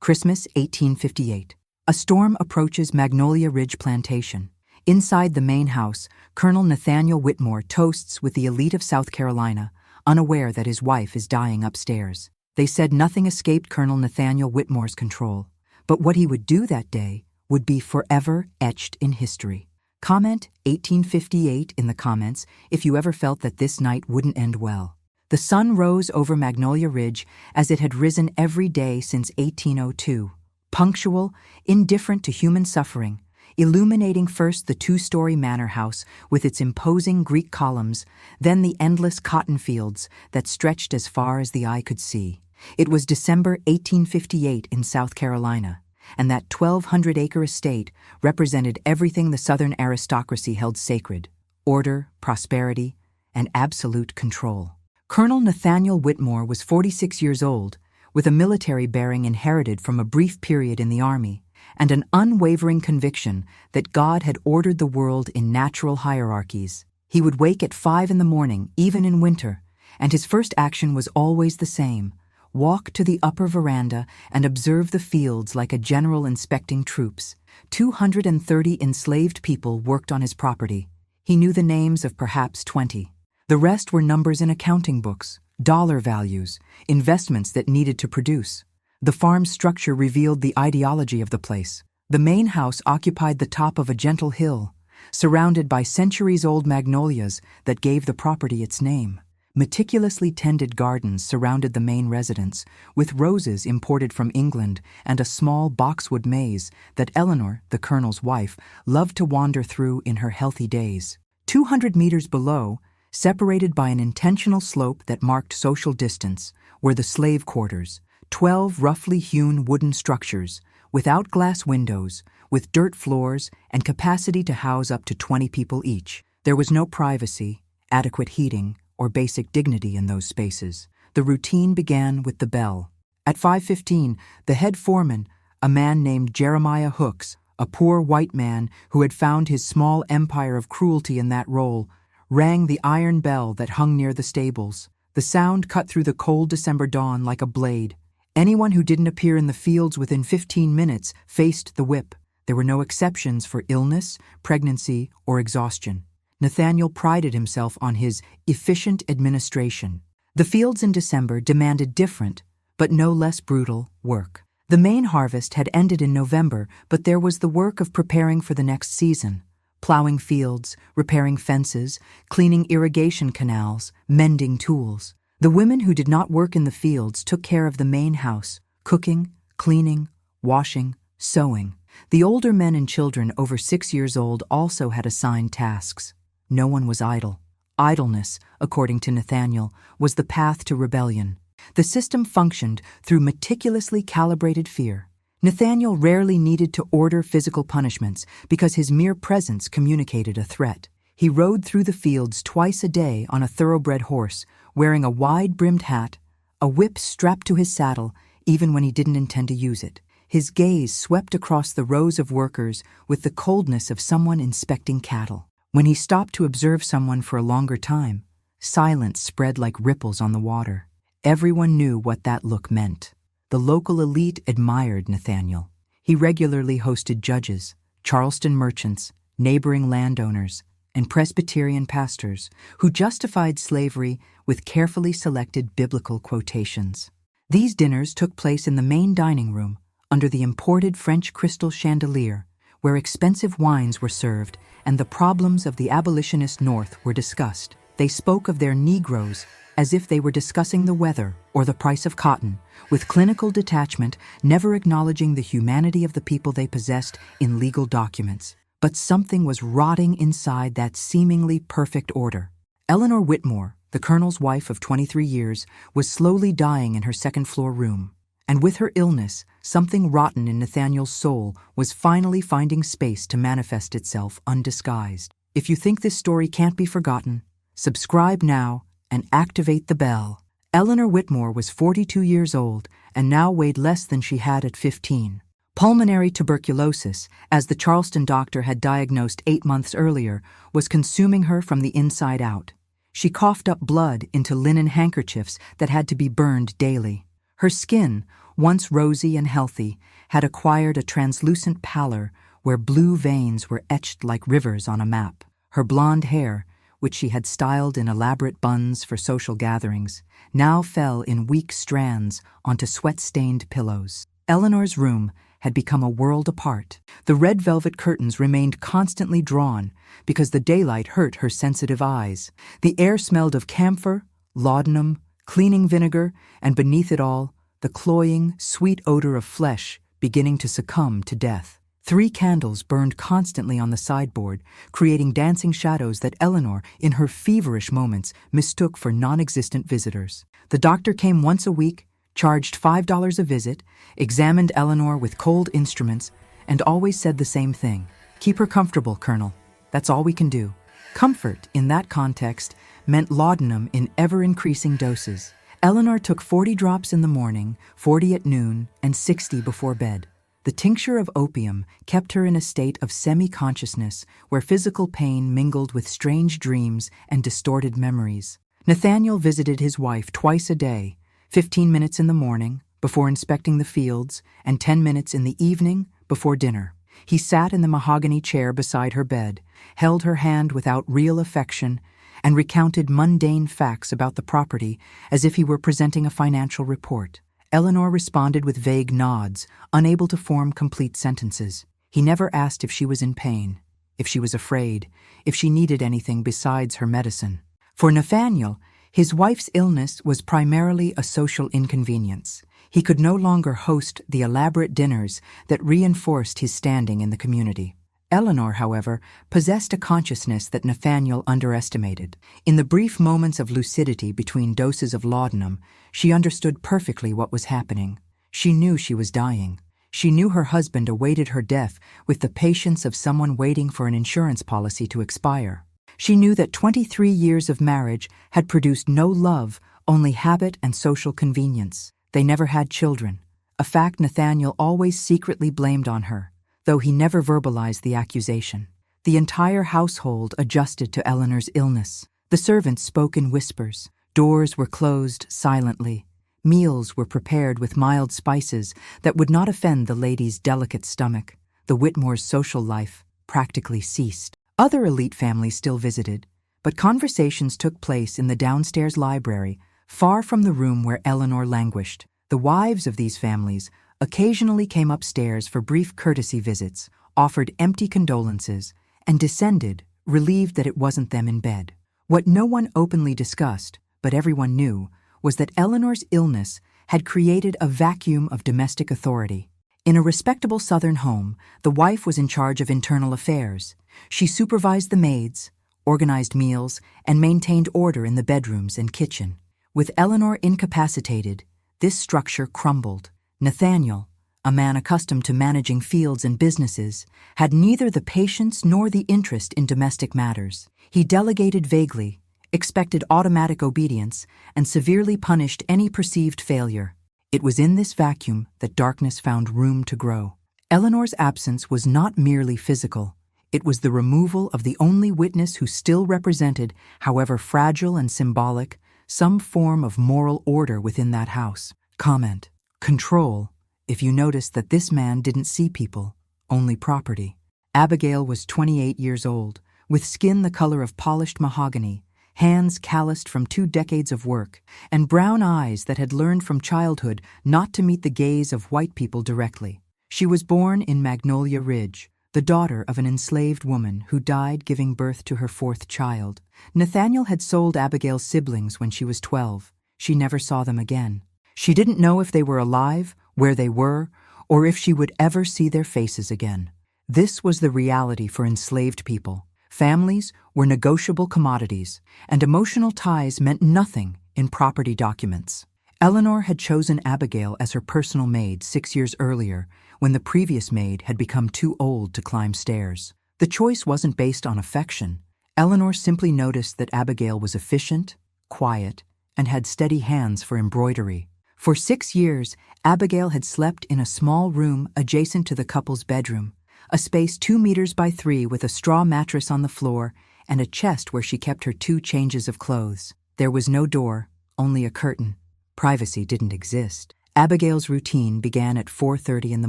Christmas 1858. A storm approaches Magnolia Ridge Plantation. Inside the main house, Colonel Nathaniel Whitmore toasts with the elite of South Carolina, unaware that his wife is dying upstairs. They said nothing escaped Colonel Nathaniel Whitmore's control, but what he would do that day would be forever etched in history. Comment 1858 in the comments if you ever felt that this night wouldn't end well. The sun rose over Magnolia Ridge as it had risen every day since 1802, punctual, indifferent to human suffering, illuminating first the two-story manor house with its imposing Greek columns, then the endless cotton fields that stretched as far as the eye could see. It was December 1858 in South Carolina, and that 1,200-acre estate represented everything the Southern aristocracy held sacred: order, prosperity, and absolute control. Colonel Nathaniel Whitmore was 46 years old, with a military bearing inherited from a brief period in the Army, and an unwavering conviction that God had ordered the world in natural hierarchies. He would wake at 5 in the morning, even in winter, and his first action was always the same: walk to the upper veranda and observe the fields like a general inspecting troops. 230 enslaved people worked on his property. He knew the names of perhaps 20. The rest were numbers in accounting books, dollar values, investments that needed to produce. The farm structure revealed the ideology of the place. The main house occupied the top of a gentle hill, surrounded by centuries-old magnolias that gave the property its name. Meticulously tended gardens surrounded the main residence, with roses imported from England and a small boxwood maze that Eleanor, the colonel's wife, loved to wander through in her healthy days. 200 meters below, separated by an intentional slope that marked social distance, were the slave quarters, 12 roughly hewn wooden structures, without glass windows, with dirt floors and capacity to house up to 20 people each. There was no privacy, adequate heating, or basic dignity in those spaces. The routine began with the bell. At 5:15, the head foreman, a man named Jeremiah Hooks, a poor white man who had found his small empire of cruelty in that role, rang the iron bell that hung near the stables. The sound cut through the cold December dawn like a blade. Anyone who didn't appear in the fields within 15 minutes faced the whip. There were no exceptions for illness, pregnancy, or exhaustion. Nathaniel prided himself on his efficient administration. The fields in December demanded different, but no less brutal, work. The main harvest had ended in November, but there was the work of preparing for the next season: plowing fields, repairing fences, cleaning irrigation canals, mending tools. The women who did not work in the fields took care of the main house, cooking, cleaning, washing, sewing. The older men and children over 6 years old also had assigned tasks. No one was idle. Idleness, according to Nathaniel, was the path to rebellion. The system functioned through meticulously calibrated fear. Nathaniel rarely needed to order physical punishments because his mere presence communicated a threat. He rode through the fields twice a day on a thoroughbred horse, wearing a wide-brimmed hat, a whip strapped to his saddle, even when he didn't intend to use it. His gaze swept across the rows of workers with the coldness of someone inspecting cattle. When he stopped to observe someone for a longer time, silence spread like ripples on the water. Everyone knew what that look meant. The local elite admired Nathaniel. He regularly hosted judges, Charleston merchants, neighboring landowners, and Presbyterian pastors who justified slavery with carefully selected biblical quotations. These dinners took place in the main dining room, under the imported French crystal chandelier, where expensive wines were served and the problems of the abolitionist North were discussed. They spoke of their Negroes as if they were discussing the weather or the price of cotton, with clinical detachment, never acknowledging the humanity of the people they possessed in legal documents. But something was rotting inside that seemingly perfect order. Eleanor Whitmore, the colonel's wife of 23 years, was slowly dying in her second-floor room. And with her illness, something rotten in Nathaniel's soul was finally finding space to manifest itself undisguised. If you think this story can't be forgotten, subscribe now and activate the bell. Eleanor Whitmore was 42 years old and now weighed less than she had at 15. Pulmonary tuberculosis, as the Charleston doctor had diagnosed 8 months earlier, was consuming her from the inside out. She coughed up blood into linen handkerchiefs that had to be burned daily. Her skin, once rosy and healthy, had acquired a translucent pallor where blue veins were etched like rivers on a map. Her blonde hair, which she had styled in elaborate buns for social gatherings, now fell in weak strands onto sweat-stained pillows. Eleanor's room had become a world apart. The red velvet curtains remained constantly drawn because the daylight hurt her sensitive eyes. The air smelled of camphor, laudanum, cleaning vinegar, and beneath it all, the cloying, sweet odor of flesh beginning to succumb to death. 3 candles burned constantly on the sideboard, creating dancing shadows that Eleanor, in her feverish moments, mistook for non-existent visitors. The doctor came once a week, charged $5 a visit, examined Eleanor with cold instruments, and always said the same thing. "Keep her comfortable, Colonel. That's all we can do." Comfort, in that context, meant laudanum in ever-increasing doses. Eleanor took 40 drops in the morning, 40 at noon, and 60 before bed. The tincture of opium kept her in a state of semi-consciousness where physical pain mingled with strange dreams and distorted memories. Nathaniel visited his wife twice a day, 15 minutes in the morning, before inspecting the fields, and 10 minutes in the evening, before dinner. He sat in the mahogany chair beside her bed, held her hand without real affection, and recounted mundane facts about the property as if he were presenting a financial report. Eleanor responded with vague nods, unable to form complete sentences. He never asked if she was in pain, if she was afraid, if she needed anything besides her medicine. For Nathaniel, his wife's illness was primarily a social inconvenience. He could no longer host the elaborate dinners that reinforced his standing in the community. Eleanor, however, possessed a consciousness that Nathaniel underestimated. In the brief moments of lucidity between doses of laudanum, she understood perfectly what was happening. She knew she was dying. She knew her husband awaited her death with the patience of someone waiting for an insurance policy to expire. She knew that 23 years of marriage had produced no love, only habit and social convenience. They never had children, a fact Nathaniel always secretly blamed on her, though he never verbalized the accusation. The entire household adjusted to Eleanor's illness. The servants spoke in whispers. Doors were closed silently. Meals were prepared with mild spices that would not offend the lady's delicate stomach. The Whitmore's social life practically ceased. Other elite families still visited, but conversations took place in the downstairs library, far from the room where Eleanor languished. The wives of these families occasionally came upstairs for brief courtesy visits, offered empty condolences, and descended, relieved that it wasn't them in bed. What no one openly discussed, but everyone knew, was that Eleanor's illness had created a vacuum of domestic authority. In a respectable Southern home, the wife was in charge of internal affairs. She supervised the maids, organized meals, and maintained order in the bedrooms and kitchen. With Eleanor incapacitated, this structure crumbled. Nathaniel, a man accustomed to managing fields and businesses, had neither the patience nor the interest in domestic matters. He delegated vaguely, expected automatic obedience, and severely punished any perceived failure. It was in this vacuum that darkness found room to grow. Eleanor's absence was not merely physical. It was the removal of the only witness who still represented, however fragile and symbolic, some form of moral order within that house. Comment. Control, if you noticed that this man didn't see people, only property. Abigail was 28 years old, with skin the color of polished mahogany, hands calloused from 2 decades of work, and brown eyes that had learned from childhood not to meet the gaze of white people directly. She was born in Magnolia Ridge, the daughter of an enslaved woman who died giving birth to her 4th child. Nathaniel had sold Abigail's siblings when she was 12. She never saw them again. She didn't know if they were alive, where they were, or if she would ever see their faces again. This was the reality for enslaved people. Families were negotiable commodities, and emotional ties meant nothing in property documents. Eleanor had chosen Abigail as her personal maid 6 years earlier, when the previous maid had become too old to climb stairs. The choice wasn't based on affection. Eleanor simply noticed that Abigail was efficient, quiet, and had steady hands for embroidery. For 6 years, Abigail had slept in a small room adjacent to the couple's bedroom, a space 2 meters by 3 with a straw mattress on the floor and a chest where she kept her 2 changes of clothes. There was no door, only a curtain. Privacy didn't exist. Abigail's routine began at 4:30 in the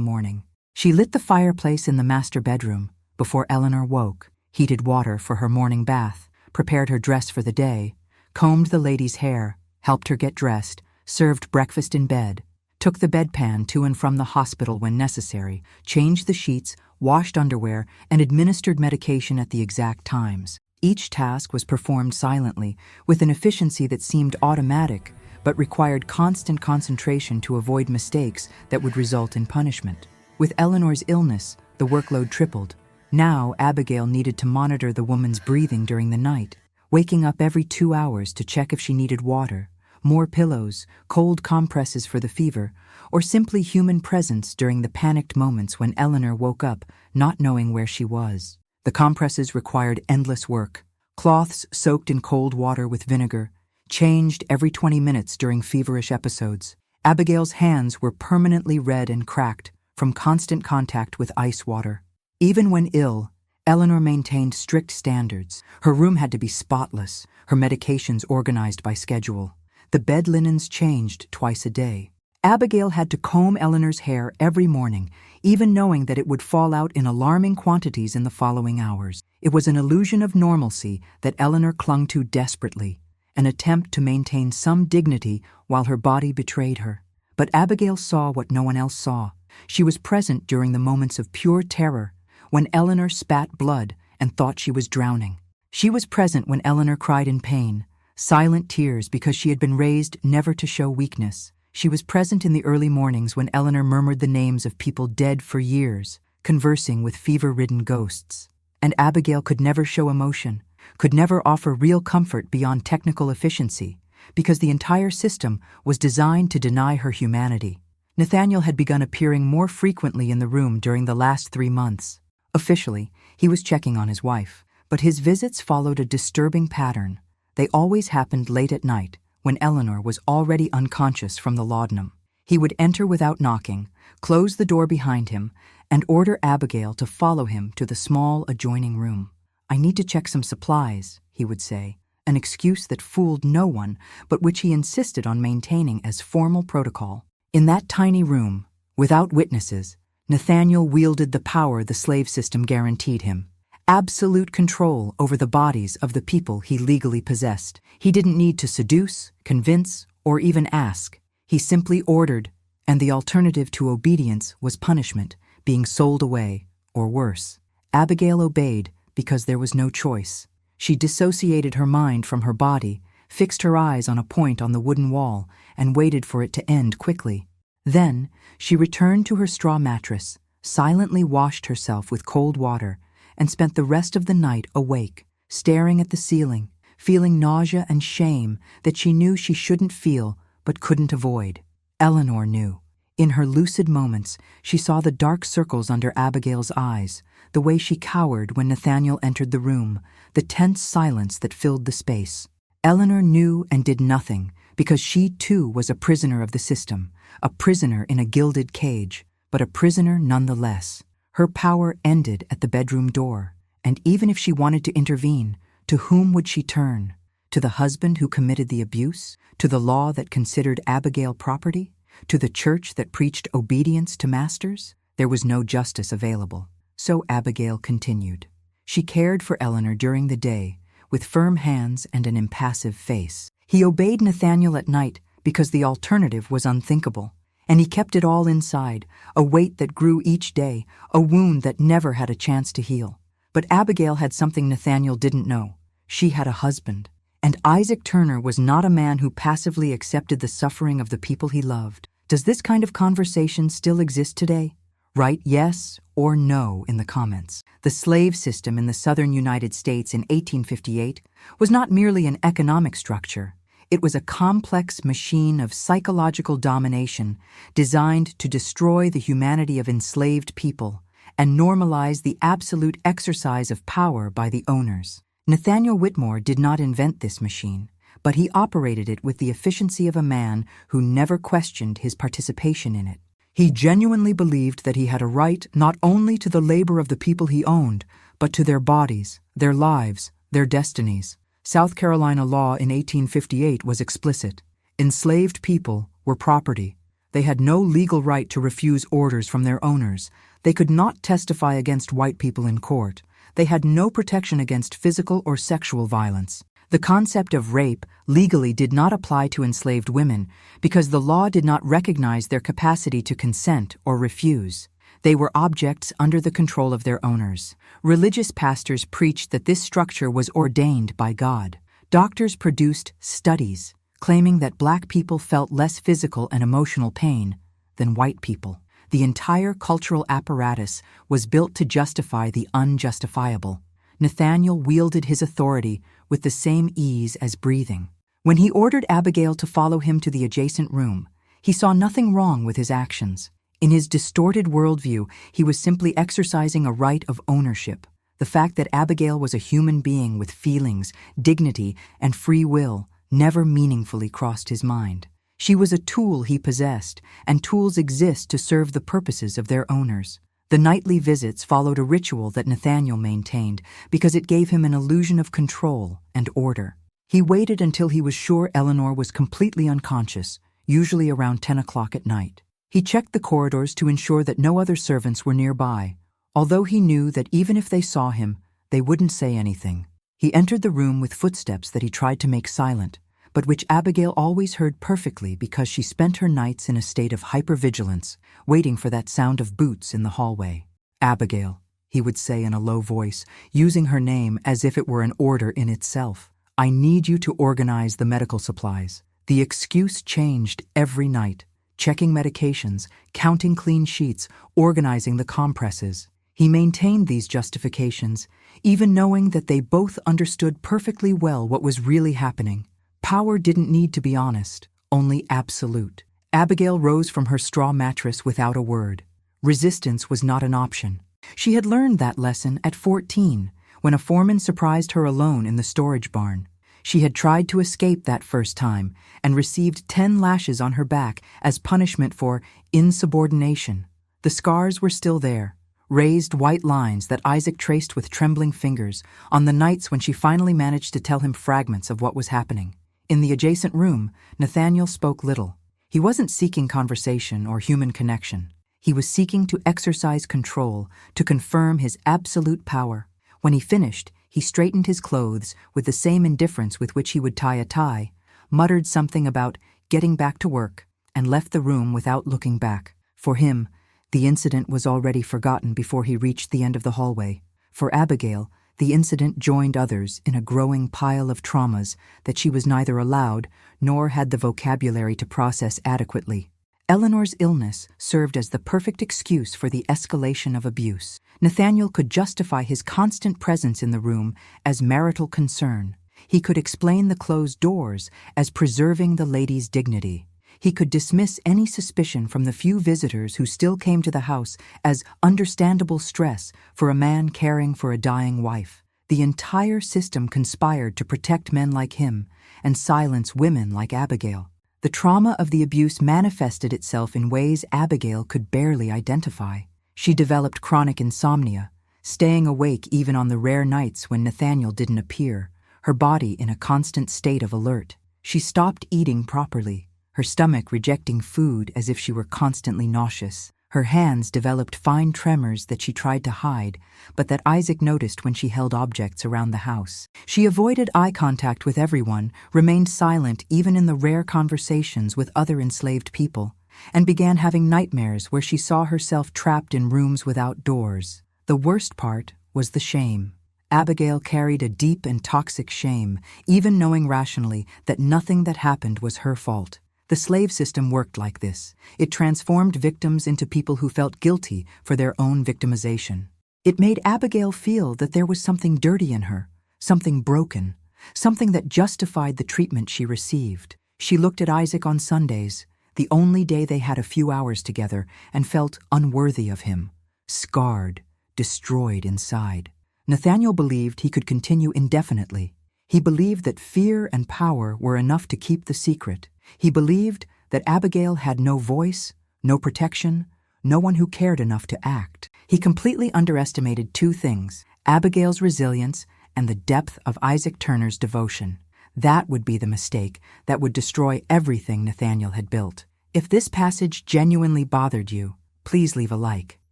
morning. She lit the fireplace in the master bedroom before Eleanor woke, heated water for her morning bath, prepared her dress for the day, combed the lady's hair, helped her get dressed, served breakfast in bed, took the bedpan to and from the hospital when necessary, changed the sheets, washed underwear, and administered medication at the exact times. Each task was performed silently, with an efficiency that seemed automatic, but required constant concentration to avoid mistakes that would result in punishment. With Eleanor's illness, the workload tripled. Now, Abigail needed to monitor the woman's breathing during the night, waking up every 2 hours to check if she needed water, more pillows, cold compresses for the fever, or simply human presence during the panicked moments when Eleanor woke up, not knowing where she was. The compresses required endless work. Cloths soaked in cold water with vinegar, changed every 20 minutes during feverish episodes. Abigail's hands were permanently red and cracked from constant contact with ice water. Even when ill, Eleanor maintained strict standards. Her room had to be spotless, her medications organized by schedule. The bed linens changed twice a day. Abigail had to comb Eleanor's hair every morning, even knowing that it would fall out in alarming quantities in the following hours. It was an illusion of normalcy that Eleanor clung to desperately, an attempt to maintain some dignity while her body betrayed her. But Abigail saw what no one else saw. She was present during the moments of pure terror, when Eleanor spat blood and thought she was drowning. She was present when Eleanor cried in pain, silent tears because she had been raised never to show weakness. She was present in the early mornings when Eleanor murmured the names of people dead for years, conversing with fever-ridden ghosts. And Abigail could never show emotion, could never offer real comfort beyond technical efficiency, because the entire system was designed to deny her humanity. Nathaniel had begun appearing more frequently in the room during the last 3 months. Officially, he was checking on his wife, but his visits followed a disturbing pattern. They always happened late at night, when Eleanor was already unconscious from the laudanum. He would enter without knocking, close the door behind him, and order Abigail to follow him to the small adjoining room. "I need to check some supplies," he would say, an excuse that fooled no one, but which he insisted on maintaining as formal protocol. In that tiny room, without witnesses, Nathaniel wielded the power the slave system guaranteed him. Absolute control over the bodies of the people he legally possessed. He didn't need to seduce, convince, or even ask. He simply ordered, and the alternative to obedience was punishment, being sold away, or worse. Abigail obeyed because there was no choice. She dissociated her mind from her body, fixed her eyes on a point on the wooden wall, and waited for it to end quickly. Then, she returned to her straw mattress, silently washed herself with cold water, and spent the rest of the night awake, staring at the ceiling, feeling nausea and shame that she knew she shouldn't feel but couldn't avoid. Eleanor knew. In her lucid moments, she saw the dark circles under Abigail's eyes, the way she cowered when Nathaniel entered the room, the tense silence that filled the space. Eleanor knew and did nothing because she too was a prisoner of the system, a prisoner in a gilded cage, but a prisoner nonetheless. Her power ended at the bedroom door, and even if she wanted to intervene, to whom would she turn? To the husband who committed the abuse? To the law that considered Abigail property? To the church that preached obedience to masters? There was no justice available. So Abigail continued. She cared for Eleanor during the day, with firm hands and an impassive face. He obeyed Nathaniel at night because the alternative was unthinkable. And he kept it all inside, a weight that grew each day, a wound that never had a chance to heal. But Abigail had something Nathaniel didn't know. She had a husband. And Isaac Turner was not a man who passively accepted the suffering of the people he loved. Does this kind of conversation still exist today? Write yes or no in the comments. The slave system in the southern United States in 1858 was not merely an economic structure. It was a complex machine of psychological domination designed to destroy the humanity of enslaved people and normalize the absolute exercise of power by the owners. Nathaniel Whitmore did not invent this machine, but he operated it with the efficiency of a man who never questioned his participation in it. He genuinely believed that he had a right not only to the labor of the people he owned, but to their bodies, their lives, their destinies. South Carolina law in 1858 was explicit. Enslaved people were property. They had no legal right to refuse orders from their owners. They could not testify against white people in court. They had no protection against physical or sexual violence. The concept of rape legally did not apply to enslaved women because the law did not recognize their capacity to consent or refuse. They were objects under the control of their owners. Religious pastors preached that this structure was ordained by God. Doctors produced studies claiming that black people felt less physical and emotional pain than white people. The entire cultural apparatus was built to justify the unjustifiable. Nathaniel wielded his authority with the same ease as breathing. When he ordered Abigail to follow him to the adjacent room, he saw nothing wrong with his actions. In his distorted worldview, he was simply exercising a right of ownership. The fact that Abigail was a human being with feelings, dignity, and free will never meaningfully crossed his mind. She was a tool he possessed, and tools exist to serve the purposes of their owners. The nightly visits followed a ritual that Nathaniel maintained because it gave him an illusion of control and order. He waited until he was sure Eleanor was completely unconscious, usually around 10 o'clock at night. He checked the corridors to ensure that no other servants were nearby, although he knew that even if they saw him, they wouldn't say anything. He entered the room with footsteps that he tried to make silent, but which Abigail always heard perfectly because she spent her nights in a state of hypervigilance, waiting for that sound of boots in the hallway. "Abigail," he would say in a low voice, using her name as if it were an order in itself. "I need you to organize the medical supplies." The excuse changed every night, checking medications, counting clean sheets, organizing the compresses. He maintained these justifications, even knowing that they both understood perfectly well what was really happening. Power didn't need to be honest, only absolute. Abigail rose from her straw mattress without a word. Resistance was not an option. She had learned that lesson at 14, when a foreman surprised her alone in the storage barn. She had tried to escape that first time and received 10 lashes on her back as punishment for insubordination. The scars were still there, raised white lines that Isaac traced with trembling fingers on the nights when she finally managed to tell him fragments of what was happening. In the adjacent room, Nathaniel spoke little. He wasn't seeking conversation or human connection. He was seeking to exercise control, to confirm his absolute power. When he finished, he straightened his clothes with the same indifference with which he would tie a tie, muttered something about getting back to work, and left the room without looking back. For him, the incident was already forgotten before he reached the end of the hallway. For Abigail, the incident joined others in a growing pile of traumas that she was neither allowed nor had the vocabulary to process adequately. Eleanor's illness served as the perfect excuse for the escalation of abuse. Nathaniel could justify his constant presence in the room as marital concern. He could explain the closed doors as preserving the lady's dignity. He could dismiss any suspicion from the few visitors who still came to the house as understandable stress for a man caring for a dying wife. The entire system conspired to protect men like him and silence women like Abigail. The trauma of the abuse manifested itself in ways Abigail could barely identify. She developed chronic insomnia, staying awake even on the rare nights when Nathaniel didn't appear, her body in a constant state of alert. She stopped eating properly, her stomach rejecting food as if she were constantly nauseous. Her hands developed fine tremors that she tried to hide, but that Isaac noticed when she held objects around the house. She avoided eye contact with everyone, remained silent even in the rare conversations with other enslaved people, and began having nightmares where she saw herself trapped in rooms without doors. The worst part was the shame. Abigail carried a deep and toxic shame, even knowing rationally that nothing that happened was her fault. The slave system worked like this. It transformed victims into people who felt guilty for their own victimization. It made Abigail feel that there was something dirty in her, something broken, something that justified the treatment she received. She looked at Isaac on Sundays, the only day they had a few hours together, and felt unworthy of him, scarred, destroyed inside. Nathaniel believed he could continue indefinitely. He believed that fear and power were enough to keep the secret. He believed that Abigail had no voice, no protection, no one who cared enough to act. He completely underestimated two things: Abigail's resilience and the depth of Isaac Turner's devotion. That would be the mistake that would destroy everything Nathaniel had built. If this passage genuinely bothered you, please leave a like.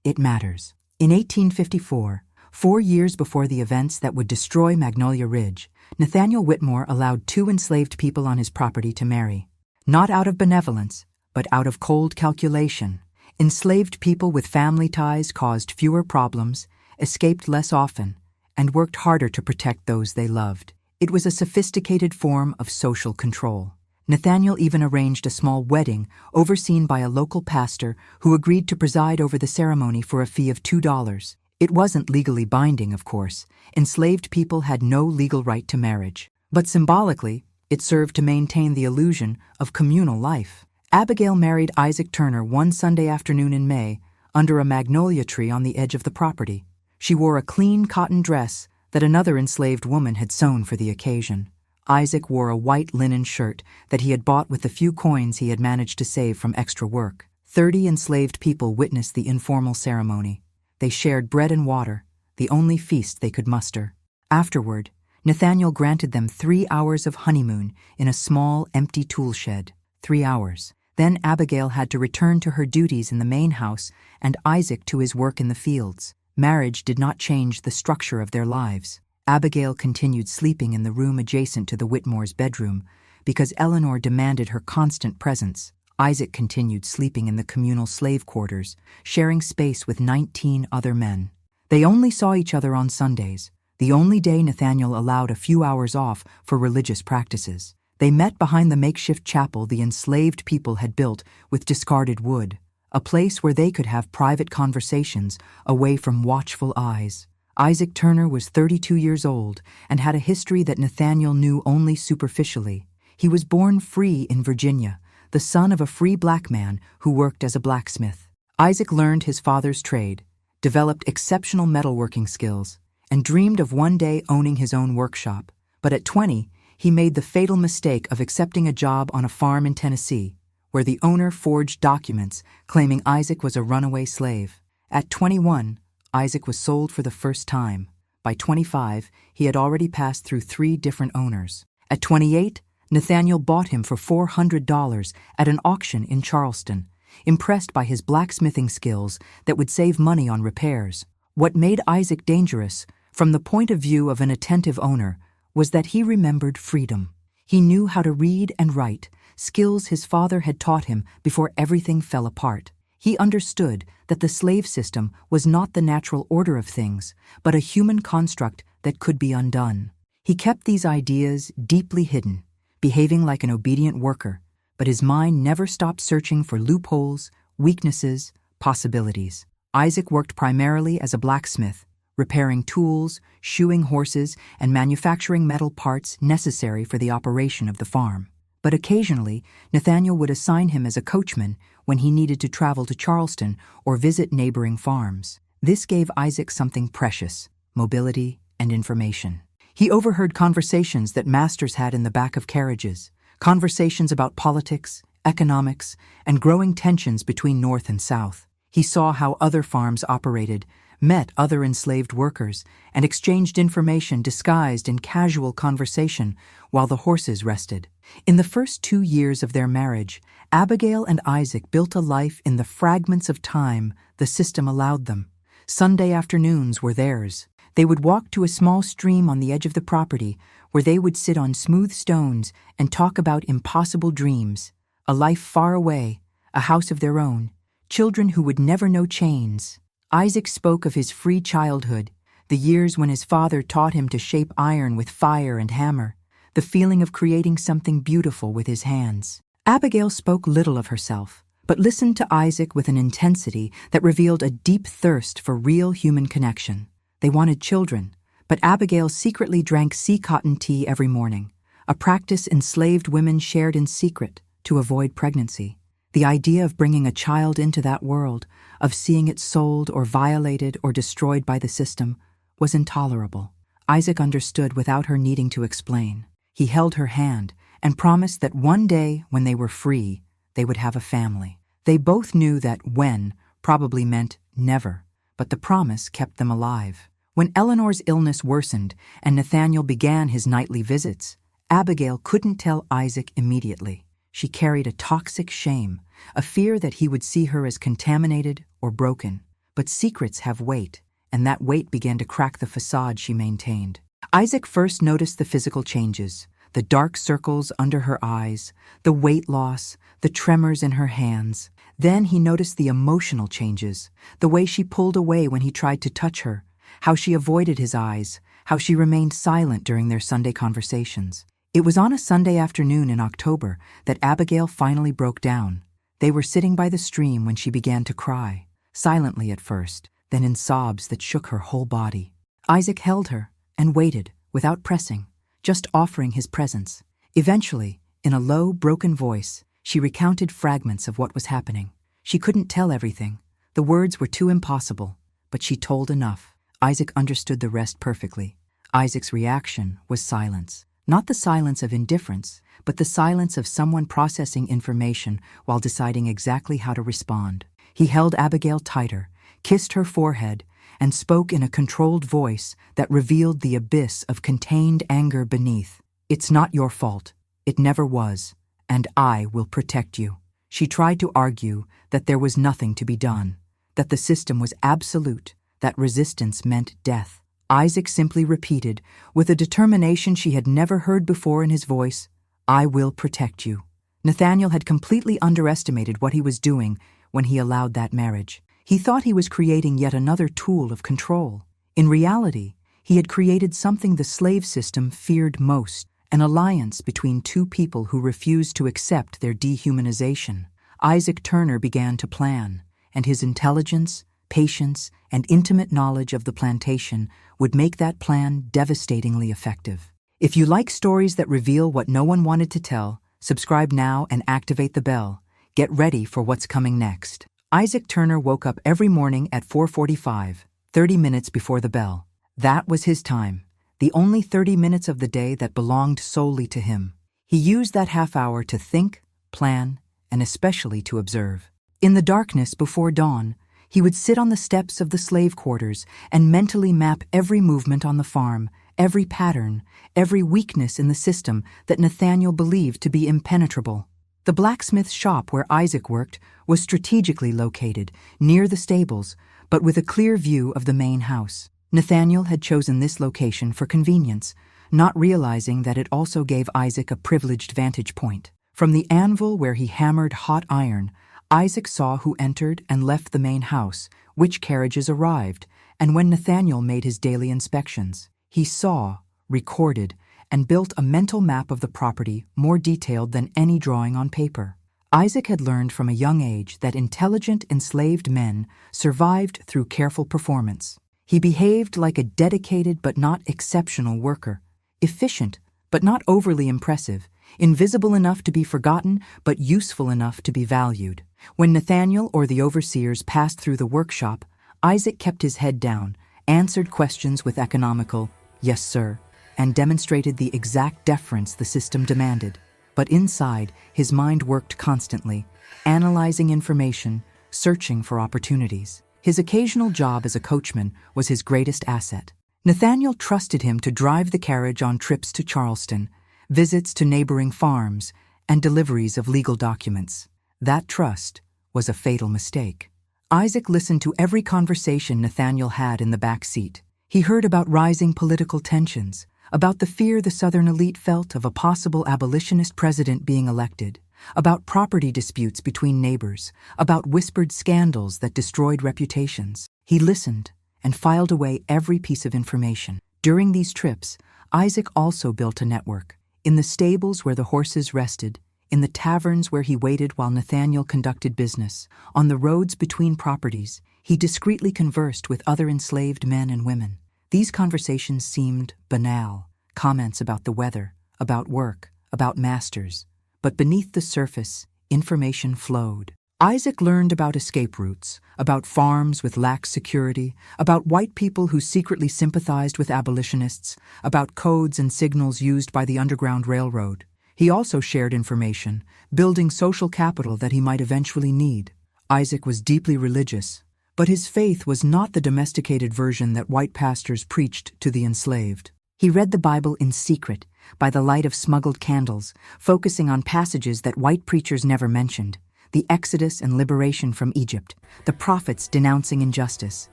It matters. In 1854, 4 years before the events that would destroy Magnolia Ridge, Nathaniel Whitmore allowed 2 enslaved people on his property to marry. Not out of benevolence, but out of cold calculation. Enslaved people with family ties caused fewer problems, escaped less often, and worked harder to protect those they loved. It was a sophisticated form of social control. Nathaniel even arranged a small wedding overseen by a local pastor who agreed to preside over the ceremony for a fee of $2. It wasn't legally binding, of course. Enslaved people had no legal right to marriage. But symbolically, it served to maintain the illusion of communal life. Abigail married Isaac Turner one Sunday afternoon in May under a magnolia tree on the edge of the property. She wore a clean cotton dress that another enslaved woman had sewn for the occasion. Isaac wore a white linen shirt that he had bought with the few coins he had managed to save from extra work. 30 enslaved people witnessed the informal ceremony. They shared bread and water, the only feast they could muster. Afterward, Nathaniel granted them 3 hours of honeymoon in a small, empty tool shed. 3 hours. Then Abigail had to return to her duties in the main house and Isaac to his work in the fields. Marriage did not change the structure of their lives. Abigail continued sleeping in the room adjacent to the Whitmore's bedroom because Eleanor demanded her constant presence. Isaac continued sleeping in the communal slave quarters, sharing space with 19 other men. They only saw each other on Sundays, the only day Nathaniel allowed a few hours off for religious practices. They met behind the makeshift chapel the enslaved people had built with discarded wood, a place where they could have private conversations away from watchful eyes. Isaac Turner was 32 years old and had a history that Nathaniel knew only superficially. He was born free in Virginia, the son of a free black man who worked as a blacksmith. Isaac learned his father's trade, developed exceptional metalworking skills, and dreamed of one day owning his own workshop. But at 20, he made the fatal mistake of accepting a job on a farm in Tennessee, where the owner forged documents claiming Isaac was a runaway slave. At 21, Isaac was sold for the first time. By 25, he had already passed through 3 different owners. At 28, Nathaniel bought him for $400 at an auction in Charleston, impressed by his blacksmithing skills that would save money on repairs. What made Isaac dangerous, from the point of view of an attentive owner, was that he remembered freedom. He knew how to read and write, skills his father had taught him before everything fell apart. He understood that the slave system was not the natural order of things, but a human construct that could be undone. He kept these ideas deeply hidden, behaving like an obedient worker, but his mind never stopped searching for loopholes, weaknesses, possibilities. Isaac worked primarily as a blacksmith, repairing tools, shoeing horses, and manufacturing metal parts necessary for the operation of the farm. But occasionally, Nathaniel would assign him as a coachman when he needed to travel to Charleston or visit neighboring farms. This gave Isaac something precious: mobility and information. He overheard conversations that masters had in the back of carriages, conversations about politics, economics, and growing tensions between North and South. He saw how other farms operated, met other enslaved workers, and exchanged information disguised in casual conversation while the horses rested. In the first 2 years of their marriage, Abigail and Isaac built a life in the fragments of time the system allowed them. Sunday afternoons were theirs. They would walk to a small stream on the edge of the property where they would sit on smooth stones and talk about impossible dreams, a life far away, a house of their own, children who would never know chains. Isaac spoke of his free childhood, the years when his father taught him to shape iron with fire and hammer, the feeling of creating something beautiful with his hands. Abigail spoke little of herself, but listened to Isaac with an intensity that revealed a deep thirst for real human connection. They wanted children, but Abigail secretly drank sea cotton tea every morning, a practice enslaved women shared in secret to avoid pregnancy. The idea of bringing a child into that world, of seeing it sold or violated or destroyed by the system, was intolerable. Isaac understood without her needing to explain. He held her hand and promised that one day, when they were free, they would have a family. They both knew that when probably meant never, but the promise kept them alive. When Eleanor's illness worsened and Nathaniel began his nightly visits, Abigail couldn't tell Isaac immediately. She carried a toxic shame, a fear that he would see her as contaminated or broken. But secrets have weight, and that weight began to crack the facade she maintained. Isaac first noticed the physical changes, the dark circles under her eyes, the weight loss, the tremors in her hands. Then he noticed the emotional changes, the way she pulled away when he tried to touch her, how she avoided his eyes, how she remained silent during their Sunday conversations. It was on a Sunday afternoon in October that Abigail finally broke down. They were sitting by the stream when she began to cry, silently at first, then in sobs that shook her whole body. Isaac held her and waited, without pressing, just offering his presence. Eventually, in a low, broken voice, she recounted fragments of what was happening. She couldn't tell everything. The words were too impossible, but she told enough. Isaac understood the rest perfectly. Isaac's reaction was silence. Not the silence of indifference, but the silence of someone processing information while deciding exactly how to respond. He held Abigail tighter, kissed her forehead, and spoke in a controlled voice that revealed the abyss of contained anger beneath. "It's not your fault. It never was. And I will protect you." She tried to argue that there was nothing to be done, that the system was absolute, that resistance meant death. Isaac simply repeated, with a determination she had never heard before in his voice, "I will protect you." Nathaniel had completely underestimated what he was doing when he allowed that marriage. He thought he was creating yet another tool of control. In reality, he had created something the slave system feared most, an alliance between two people who refused to accept their dehumanization. Isaac Turner began to plan, and his intelligence, patience, and intimate knowledge of the plantation would make that plan devastatingly effective. If you like stories that reveal what no one wanted to tell, subscribe now and activate the bell. Get ready for what's coming next. Isaac Turner woke up every morning at 4:45, 30 minutes before the bell. That was his time, the only 30 minutes of the day that belonged solely to him. He used that half hour to think, plan, and especially to observe. In the darkness before dawn, he would sit on the steps of the slave quarters and mentally map every movement on the farm, every pattern, every weakness in the system that Nathaniel believed to be impenetrable. The blacksmith shop where Isaac worked was strategically located, near the stables, but with a clear view of the main house. Nathaniel had chosen this location for convenience, not realizing that it also gave Isaac a privileged vantage point. From the anvil where he hammered hot iron, Isaac saw who entered and left the main house, which carriages arrived, and when Nathaniel made his daily inspections. He saw, recorded, and built a mental map of the property more detailed than any drawing on paper. Isaac had learned from a young age that intelligent enslaved men survived through careful performance. He behaved like a dedicated but not exceptional worker, efficient but not overly impressive, invisible enough to be forgotten but useful enough to be valued. When Nathaniel or the overseers passed through the workshop, Isaac kept his head down, answered questions with economical, "Yes, sir," and demonstrated the exact deference the system demanded. But inside, his mind worked constantly, analyzing information, searching for opportunities. His occasional job as a coachman was his greatest asset. Nathaniel trusted him to drive the carriage on trips to Charleston, visits to neighboring farms, and deliveries of legal documents. That trust was a fatal mistake. Isaac listened to every conversation Nathaniel had in the back seat. He heard about rising political tensions, about the fear the Southern elite felt of a possible abolitionist president being elected, about property disputes between neighbors, about whispered scandals that destroyed reputations. He listened and filed away every piece of information. During these trips, Isaac also built a network. In the stables where the horses rested, in the taverns where he waited while Nathaniel conducted business, on the roads between properties, he discreetly conversed with other enslaved men and women. These conversations seemed banal, comments about the weather, about work, about masters. But beneath the surface, information flowed. Isaac learned about escape routes, about farms with lax security, about white people who secretly sympathized with abolitionists, about codes and signals used by the Underground Railroad. He also shared information, building social capital that he might eventually need. Isaac was deeply religious, but his faith was not the domesticated version that white pastors preached to the enslaved. He read the Bible in secret, by the light of smuggled candles, focusing on passages that white preachers never mentioned: the Exodus and liberation from Egypt, the prophets denouncing injustice,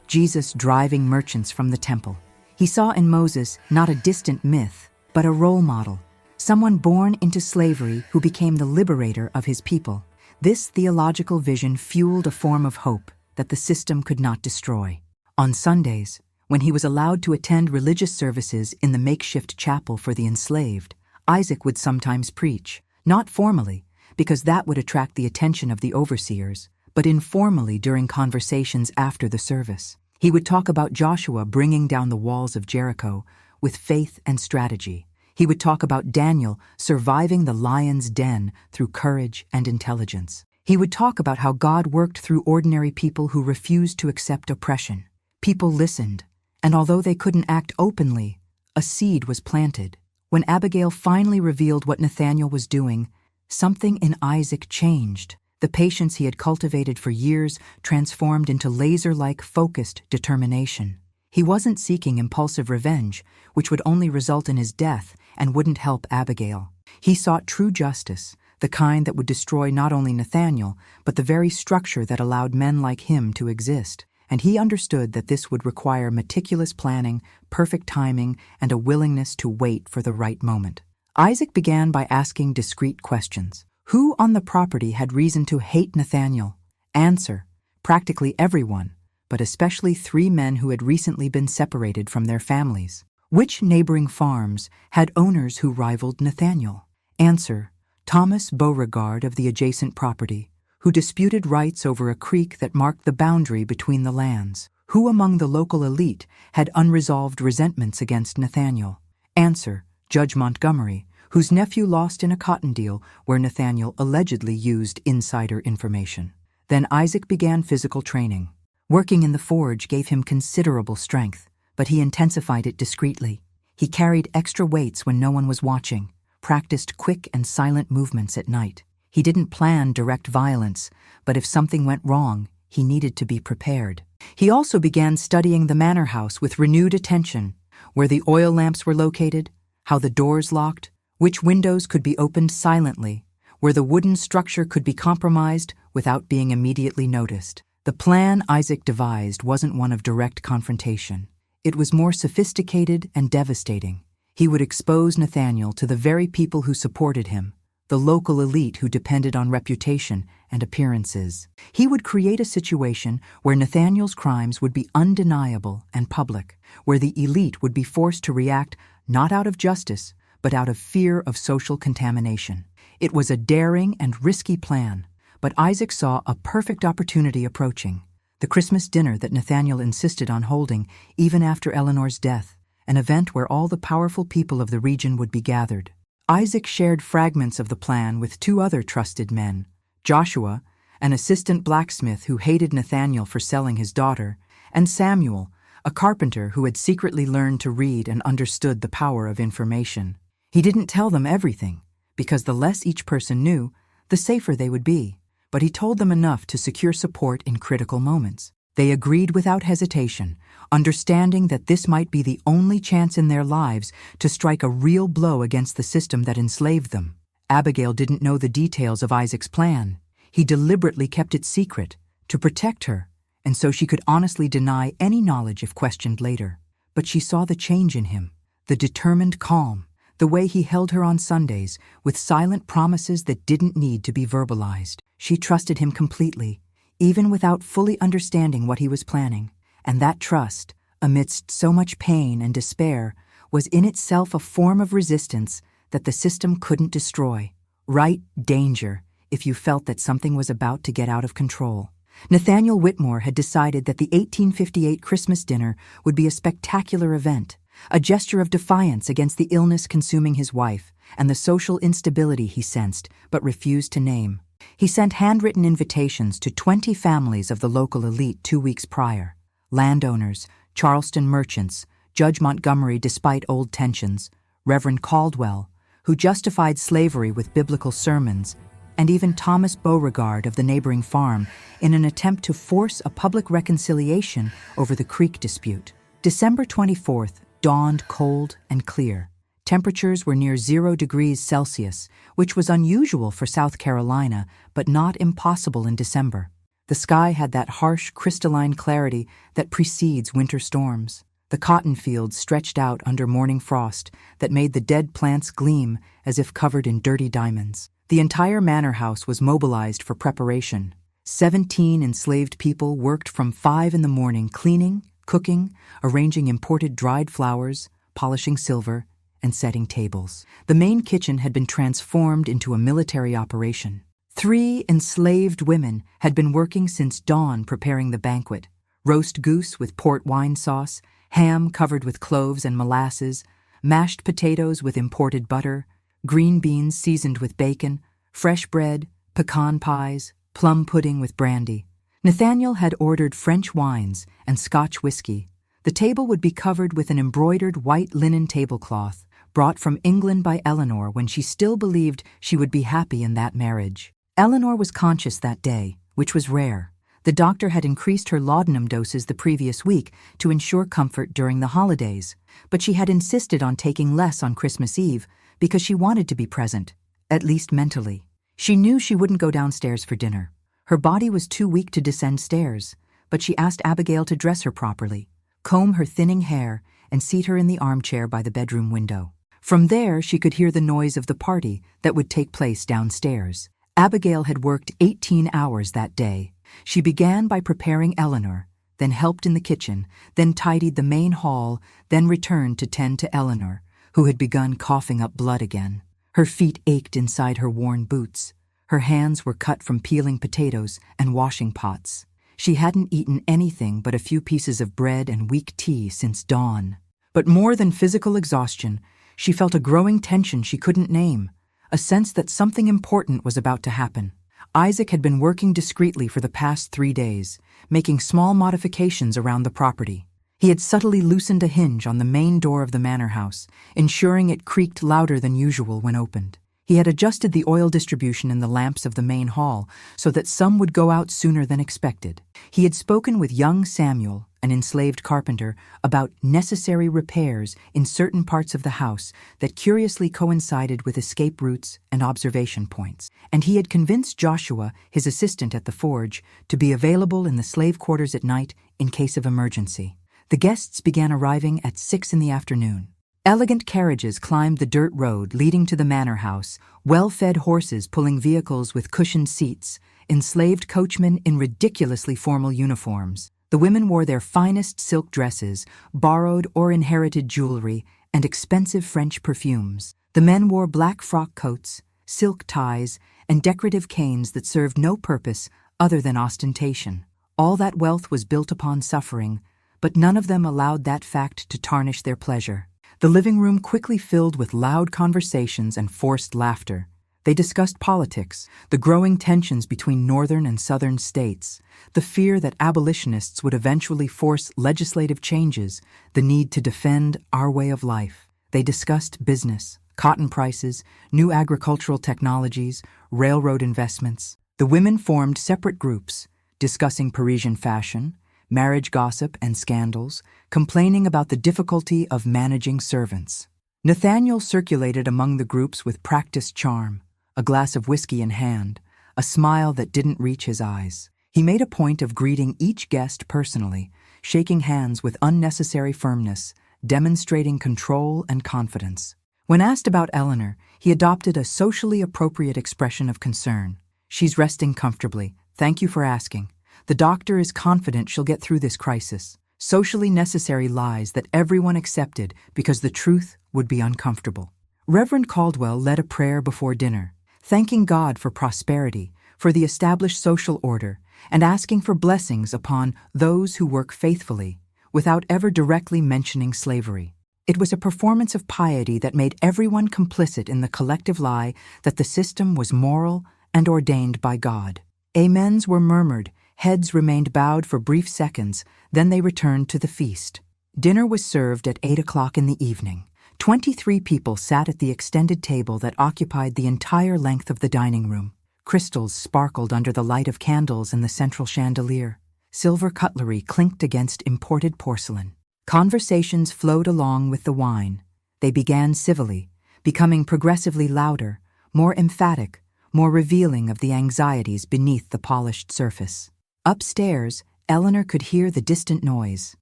Jesus driving merchants from the temple. He saw in Moses not a distant myth, but a role model, someone born into slavery who became the liberator of his people. This theological vision fueled a form of hope that the system could not destroy. On Sundays, when he was allowed to attend religious services in the makeshift chapel for the enslaved, Isaac would sometimes preach, not formally, because that would attract the attention of the overseers, but informally during conversations after the service. He would talk about Joshua bringing down the walls of Jericho with faith and strategy. He would talk about Daniel surviving the lion's den through courage and intelligence. He would talk about how God worked through ordinary people who refused to accept oppression. People listened, and although they couldn't act openly, a seed was planted. When Abigail finally revealed what Nathanael was doing, something in Isaac changed. The patience he had cultivated for years transformed into laser-like focused determination. He wasn't seeking impulsive revenge, which would only result in his death and wouldn't help Abigail. He sought true justice, the kind that would destroy not only Nathanael, but the very structure that allowed men like him to exist. And he understood that this would require meticulous planning, perfect timing, and a willingness to wait for the right moment. Isaac began by asking discreet questions. Who on the property had reason to hate Nathanael? Answer: practically everyone, but especially 3 men who had recently been separated from their families. Which neighboring farms had owners who rivaled Nathanael? Answer: Thomas Beauregard of the adjacent property, who disputed rights over a creek that marked the boundary between the lands. Who among the local elite had unresolved resentments against Nathanael? Answer: Judge Montgomery, whose nephew lost in a cotton deal where Nathanael allegedly used insider information. Then Isaac began physical training. Working in the forge gave him considerable strength, but he intensified it discreetly. He carried extra weights when no one was watching, practiced quick and silent movements at night. He didn't plan direct violence, but if something went wrong, he needed to be prepared. He also began studying the manor house with renewed attention, where the oil lamps were located, how the doors locked, which windows could be opened silently, where the wooden structure could be compromised without being immediately noticed. The plan Isaac devised wasn't one of direct confrontation. It was more sophisticated and devastating. He would expose Nathanael to the very people who supported him, the local elite who depended on reputation and appearances. He would create a situation where Nathanael's crimes would be undeniable and public, where the elite would be forced to react not out of justice, but out of fear of social contamination. It was a daring and risky plan, but Isaac saw a perfect opportunity approaching: the Christmas dinner that Nathanael insisted on holding even after Eleanor's death, an event where all the powerful people of the region would be gathered. Isaac shared fragments of the plan with 2 other trusted men: Joshua, an assistant blacksmith who hated Nathanael for selling his daughter, and Samuel, a carpenter who had secretly learned to read and understood the power of information. He didn't tell them everything, because the less each person knew, the safer they would be, but he told them enough to secure support in critical moments. They agreed without hesitation, understanding that this might be the only chance in their lives to strike a real blow against the system that enslaved them. Abigail didn't know the details of Isaac's plan. He deliberately kept it secret, to protect her, and so she could honestly deny any knowledge if questioned later. But she saw the change in him, the determined calm, the way he held her on Sundays with silent promises that didn't need to be verbalized. She trusted him completely, even without fully understanding what he was planning. And that trust, amidst so much pain and despair, was in itself a form of resistance that the system couldn't destroy. Right danger if you felt that something was about to get out of control. Nathanael Whitmore had decided that the 1858 Christmas dinner would be a spectacular event, a gesture of defiance against the illness consuming his wife and the social instability he sensed but refused to name. He sent handwritten invitations to 20 families of the local elite 2 weeks prior: landowners, Charleston merchants, Judge Montgomery despite old tensions, Reverend Caldwell, who justified slavery with biblical sermons, and even Thomas Beauregard of the neighboring farm in an attempt to force a public reconciliation over the creek dispute. December 24th dawned cold and clear. Temperatures were near 0 degrees Celsius, which was unusual for South Carolina, but not impossible in December. The sky had that harsh, crystalline clarity that precedes winter storms. The cotton fields stretched out under morning frost that made the dead plants gleam as if covered in dirty diamonds. The entire manor house was mobilized for preparation. 17 enslaved people worked from 5 in the morning cleaning, cooking, arranging imported dried flowers, polishing silver, and setting tables. The main kitchen had been transformed into a military operation. 3 enslaved women had been working since dawn preparing the banquet. Roast goose with port wine sauce, ham covered with cloves and molasses, mashed potatoes with imported butter, green beans seasoned with bacon, fresh bread, pecan pies, plum pudding with brandy. Nathaniel had ordered French wines and Scotch whiskey. The table would be covered with an embroidered white linen tablecloth, brought from England by Eleanor when she still believed she would be happy in that marriage. Eleanor was conscious that day, which was rare. The doctor had increased her laudanum doses the previous week to ensure comfort during the holidays, but she had insisted on taking less on Christmas Eve because she wanted to be present, at least mentally. She knew she wouldn't go downstairs for dinner. Her body was too weak to descend stairs, but she asked Abigail to dress her properly, comb her thinning hair, and seat her in the armchair by the bedroom window. From there, she could hear the noise of the party that would take place downstairs. Abigail had worked 18 hours that day. She began by preparing Eleanor, then helped in the kitchen, then tidied the main hall, then returned to tend to Eleanor, who had begun coughing up blood again. Her feet ached inside her worn boots. Her hands were cut from peeling potatoes and washing pots. She hadn't eaten anything but a few pieces of bread and weak tea since dawn. But more than physical exhaustion, she felt a growing tension she couldn't name, a sense that something important was about to happen. Isaac had been working discreetly for the past 3 days, making small modifications around the property. He had subtly loosened a hinge on the main door of the manor house, ensuring it creaked louder than usual when opened. He had adjusted the oil distribution in the lamps of the main hall so that some would go out sooner than expected. He had spoken with young Samuel, an enslaved carpenter, about necessary repairs in certain parts of the house that curiously coincided with escape routes and observation points. And he had convinced Joshua, his assistant at the forge, to be available in the slave quarters at night in case of emergency. The guests began arriving at 6 in the afternoon. Elegant carriages climbed the dirt road leading to the manor house, well-fed horses pulling vehicles with cushioned seats, enslaved coachmen in ridiculously formal uniforms. The women wore their finest silk dresses, borrowed or inherited jewelry, and expensive French perfumes. The men wore black frock coats, silk ties, and decorative canes that served no purpose other than ostentation. All that wealth was built upon suffering, but none of them allowed that fact to tarnish their pleasure. The living room quickly filled with loud conversations and forced laughter. They discussed politics, the growing tensions between northern and southern states, the fear that abolitionists would eventually force legislative changes, the need to defend our way of life. They discussed business, cotton prices, new agricultural technologies, railroad investments. The women formed separate groups, discussing Parisian fashion, marriage gossip and scandals, complaining about the difficulty of managing servants. Nathaniel circulated among the groups with practiced charm, a glass of whiskey in hand, a smile that didn't reach his eyes. He made a point of greeting each guest personally, shaking hands with unnecessary firmness, demonstrating control and confidence. When asked about Eleanor, he adopted a socially appropriate expression of concern. "She's resting comfortably. Thank you for asking. The doctor is confident she'll get through this crisis." Socially necessary lies that everyone accepted because the truth would be uncomfortable. Reverend Caldwell led a prayer before dinner, thanking God for prosperity, for the established social order, and asking for blessings upon those who work faithfully, without ever directly mentioning slavery. It was a performance of piety that made everyone complicit in the collective lie that the system was moral and ordained by God. Amens were murmured, heads remained bowed for brief seconds, then they returned to the feast. Dinner was served at 8 o'clock in the evening. 23 people sat at the extended table that occupied the entire length of the dining room. Crystals sparkled under the light of candles in the central chandelier. Silver cutlery clinked against imported porcelain. Conversations flowed along with the wine. They began civilly, becoming progressively louder, more emphatic, more revealing of the anxieties beneath the polished surface. Upstairs, Eleanor could hear the distant noise.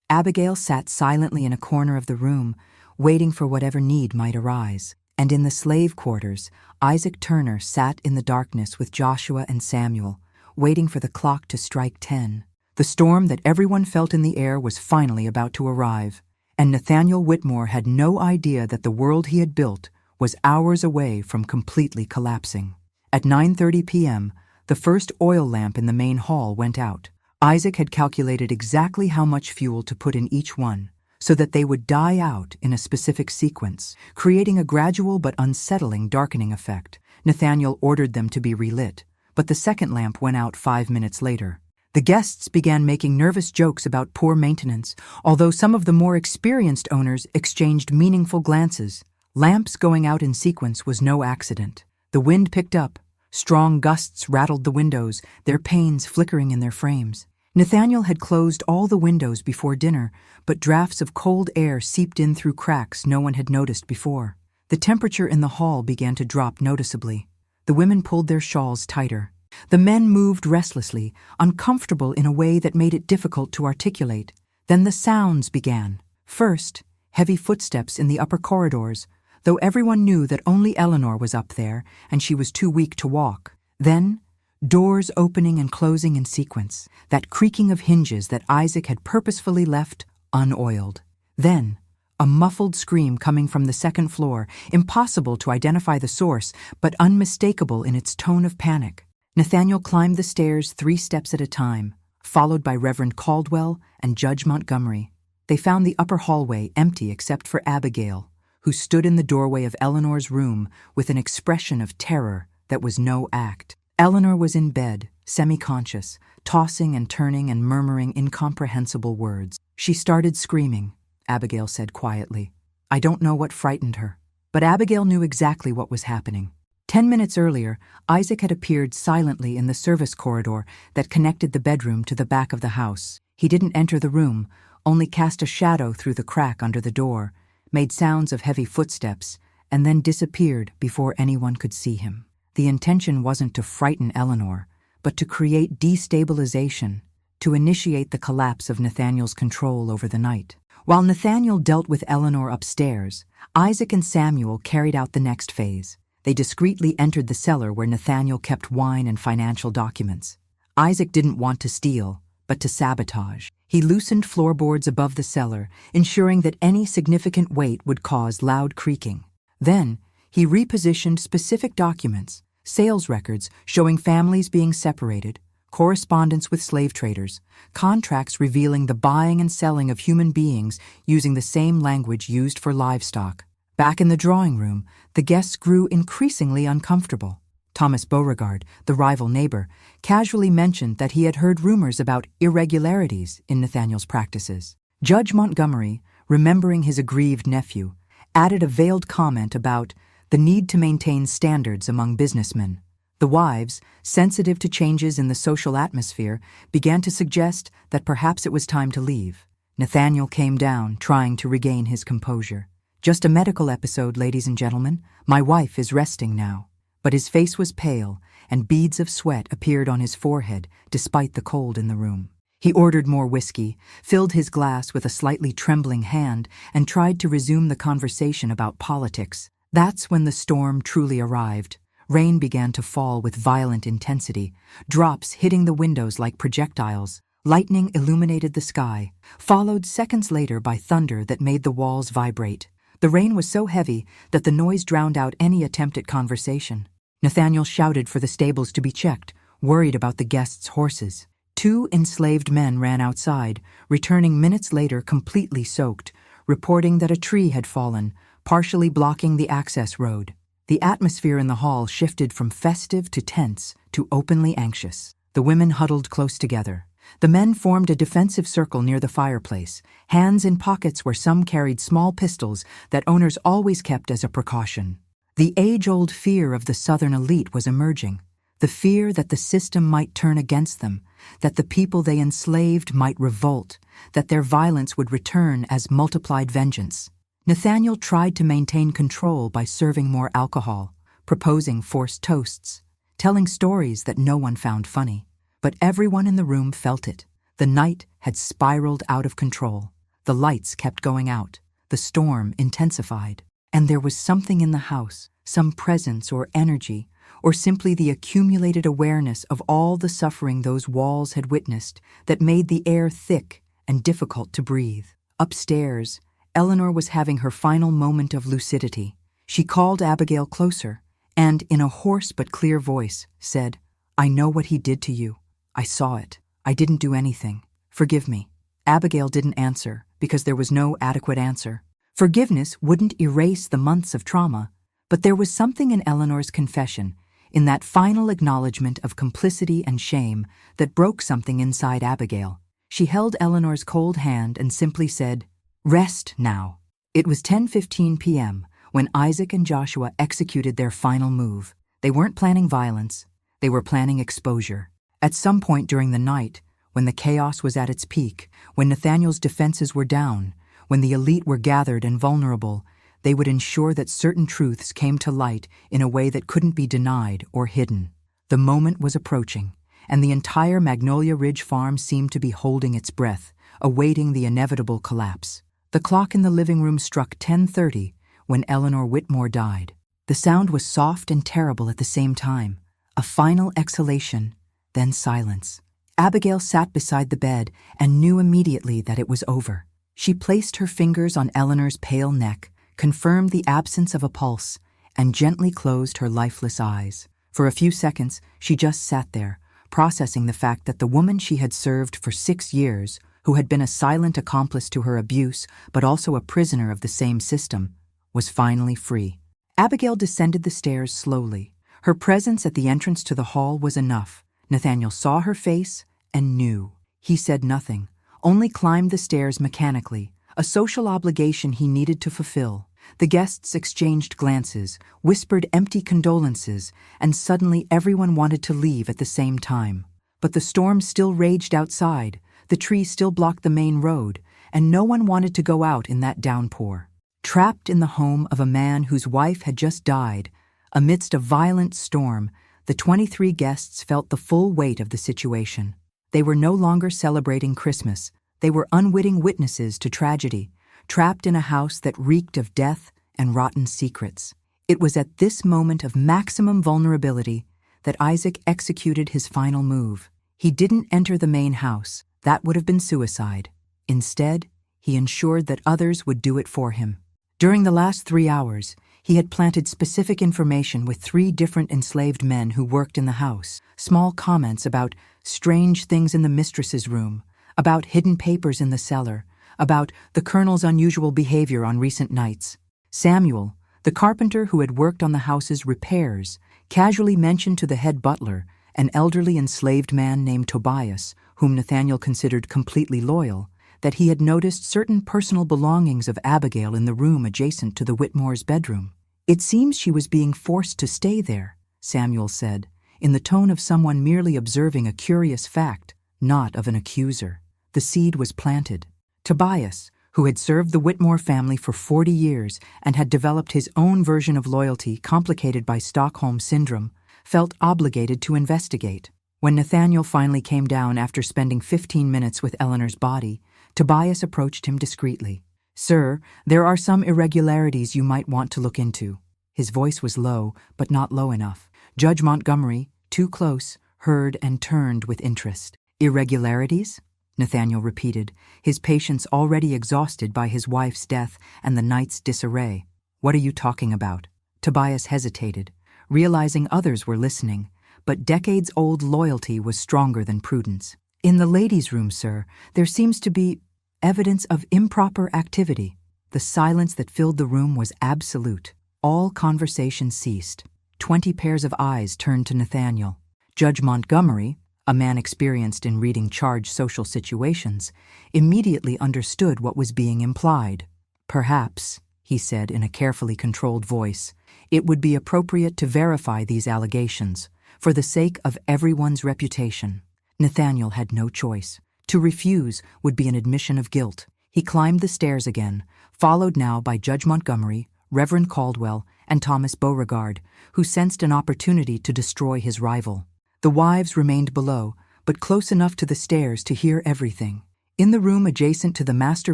Abigail sat silently in a corner of the room, waiting for whatever need might arise. And in the slave quarters, Isaac Turner sat in the darkness with Joshua and Samuel, waiting for the clock to strike 10. The storm that everyone felt in the air was finally about to arrive, and Nathaniel Whitmore had no idea that the world he had built was hours away from completely collapsing. At 9:30 p.m., the first oil lamp in the main hall went out. Isaac had calculated exactly how much fuel to put in each one, so that they would die out in a specific sequence, creating a gradual but unsettling darkening effect. Nathaniel ordered them to be relit, but the second lamp went out 5 minutes later. The guests began making nervous jokes about poor maintenance, although some of the more experienced owners exchanged meaningful glances. Lamps going out in sequence was no accident. The wind picked up. Strong gusts rattled the windows, their panes flickering in their frames. Nathaniel had closed all the windows before dinner, but drafts of cold air seeped in through cracks no one had noticed before. The temperature in the hall began to drop noticeably. The women pulled their shawls tighter. The men moved restlessly, uncomfortable in a way that made it difficult to articulate. Then the sounds began. First, heavy footsteps in the upper corridors, though everyone knew that only Eleanor was up there and she was too weak to walk. Then, doors opening and closing in sequence, that creaking of hinges that Isaac had purposefully left unoiled. Then, a muffled scream coming from the second floor, impossible to identify the source, but unmistakable in its tone of panic. Nathaniel climbed the stairs 3 steps at a time, followed by Reverend Caldwell and Judge Montgomery. They found the upper hallway empty except for Abigail, who stood in the doorway of Eleanor's room with an expression of terror that was no act. Eleanor was in bed, semi-conscious, tossing and turning and murmuring incomprehensible words. She started screaming, Abigail said quietly. I don't know what frightened her. But Abigail knew exactly what was happening. 10 minutes earlier, Isaac had appeared silently in the service corridor that connected the bedroom to the back of the house. He didn't enter the room, only cast a shadow through the crack under the door, made sounds of heavy footsteps, and then disappeared before anyone could see him. The intention wasn't to frighten Eleanor, but to create destabilization, to initiate the collapse of Nathaniel's control over the night. While Nathaniel dealt with Eleanor upstairs, Isaac and Samuel carried out the next phase. They discreetly entered the cellar where Nathaniel kept wine and financial documents. Isaac didn't want to steal, but to sabotage. He loosened floorboards above the cellar, ensuring that any significant weight would cause loud creaking. Then, he repositioned specific documents, sales records showing families being separated, correspondence with slave traders, contracts revealing the buying and selling of human beings using the same language used for livestock. Back in the drawing room, the guests grew increasingly uncomfortable. Thomas Beauregard, the rival neighbor, casually mentioned that he had heard rumors about irregularities in Nathaniel's practices. Judge Montgomery, remembering his aggrieved nephew, added a veiled comment about the need to maintain standards among businessmen. The wives, sensitive to changes in the social atmosphere, began to suggest that perhaps it was time to leave. Nathaniel came down, trying to regain his composure. Just a medical episode, ladies and gentlemen. My wife is resting now. But his face was pale, and beads of sweat appeared on his forehead despite the cold in the room. He ordered more whiskey, filled his glass with a slightly trembling hand, and tried to resume the conversation about politics. That's when the storm truly arrived. Rain began to fall with violent intensity, drops hitting the windows like projectiles. Lightning illuminated the sky, followed seconds later by thunder that made the walls vibrate. The rain was so heavy that the noise drowned out any attempt at conversation. Nathaniel shouted for the stables to be checked, worried about the guests' horses. 2 enslaved men ran outside, returning minutes later completely soaked, reporting that a tree had fallen, partially blocking the access road. The atmosphere in the hall shifted from festive to tense to openly anxious. The women huddled close together. The men formed a defensive circle near the fireplace, hands in pockets where some carried small pistols that owners always kept as a precaution. The age-old fear of the Southern elite was emerging, the fear that the system might turn against them, that the people they enslaved might revolt, that their violence would return as multiplied vengeance. Nathaniel tried to maintain control by serving more alcohol, proposing forced toasts, telling stories that no one found funny. But everyone in the room felt it. The night had spiraled out of control. The lights kept going out. The storm intensified. And there was something in the house, some presence or energy, or simply the accumulated awareness of all the suffering those walls had witnessed that made the air thick and difficult to breathe. Upstairs, Eleanor was having her final moment of lucidity. She called Abigail closer and, in a hoarse but clear voice, said, "I know what he did to you. I saw it. I didn't do anything. Forgive me." Abigail didn't answer because there was no adequate answer. Forgiveness wouldn't erase the months of trauma, but there was something in Eleanor's confession, in that final acknowledgement of complicity and shame, that broke something inside Abigail. She held Eleanor's cold hand and simply said, "Rest now." It was 10:15 p.m. when Isaac and Joshua executed their final move. They weren't planning violence. They were planning exposure. At some point during the night, when the chaos was at its peak, when Nathaniel's defenses were down, when the elite were gathered and vulnerable, they would ensure that certain truths came to light in a way that couldn't be denied or hidden. The moment was approaching, and the entire Magnolia Ridge farm seemed to be holding its breath, awaiting the inevitable collapse. The clock in the living room struck 10:30 when Eleanor Whitmore died. The sound was soft and terrible at the same time, a final exhalation, then silence. Abigail sat beside the bed and knew immediately that it was over. She placed her fingers on Eleanor's pale neck, confirmed the absence of a pulse, and gently closed her lifeless eyes. For a few seconds, she just sat there, processing the fact that the woman she had served for 6 years, who had been a silent accomplice to her abuse but also a prisoner of the same system, was finally free. Abigail descended the stairs slowly. Her presence at the entrance to the hall was enough. Nathaniel saw her face and knew. He said nothing, only climbed the stairs mechanically, a social obligation he needed to fulfill. The guests exchanged glances, whispered empty condolences, and suddenly everyone wanted to leave at the same time. But the storm still raged outside, the trees still blocked the main road, and no one wanted to go out in that downpour. Trapped in the home of a man whose wife had just died, amidst a violent storm, the 23 guests felt the full weight of the situation. They were no longer celebrating Christmas. They were unwitting witnesses to tragedy, trapped in a house that reeked of death and rotten secrets. It was at this moment of maximum vulnerability that Isaac executed his final move. He didn't enter the main house. That would have been suicide. Instead, he ensured that others would do it for him. During the last 3 hours, he had planted specific information with 3 different enslaved men who worked in the house. Small comments about strange things in the mistress's room, about hidden papers in the cellar, about the colonel's unusual behavior on recent nights. Samuel, the carpenter who had worked on the house's repairs, casually mentioned to the head butler, an elderly enslaved man named Tobias, whom Nathaniel considered completely loyal, that he had noticed certain personal belongings of Abigail in the room adjacent to the Whitmore's bedroom. "It seems she was being forced to stay there," Samuel said, in the tone of someone merely observing a curious fact, not of an accuser. The seed was planted. Tobias, who had served the Whitmore family for 40 years and had developed his own version of loyalty complicated by Stockholm Syndrome, felt obligated to investigate. When Nathaniel finally came down after spending 15 minutes with Eleanor's body, Tobias approached him discreetly. "Sir, there are some irregularities you might want to look into." His voice was low, but not low enough. Judge Montgomery, too close, heard and turned with interest. "Irregularities?" Nathaniel repeated, his patience already exhausted by his wife's death and the night's disarray. "What are you talking about?" Tobias hesitated, realizing others were listening, but decades-old loyalty was stronger than prudence. "In the ladies' room, sir, there seems to be evidence of improper activity." The silence that filled the room was absolute. All conversation ceased. 20 pairs of eyes turned to Nathaniel. Judge Montgomery, a man experienced in reading charged social situations, immediately understood what was being implied. "Perhaps," he said in a carefully controlled voice, "it would be appropriate to verify these allegations, for the sake of everyone's reputation." Nathaniel had no choice. To refuse would be an admission of guilt. He climbed the stairs again, followed now by Judge Montgomery, Reverend Caldwell, and Thomas Beauregard, who sensed an opportunity to destroy his rival. The wives remained below, but close enough to the stairs to hear everything. In the room adjacent to the master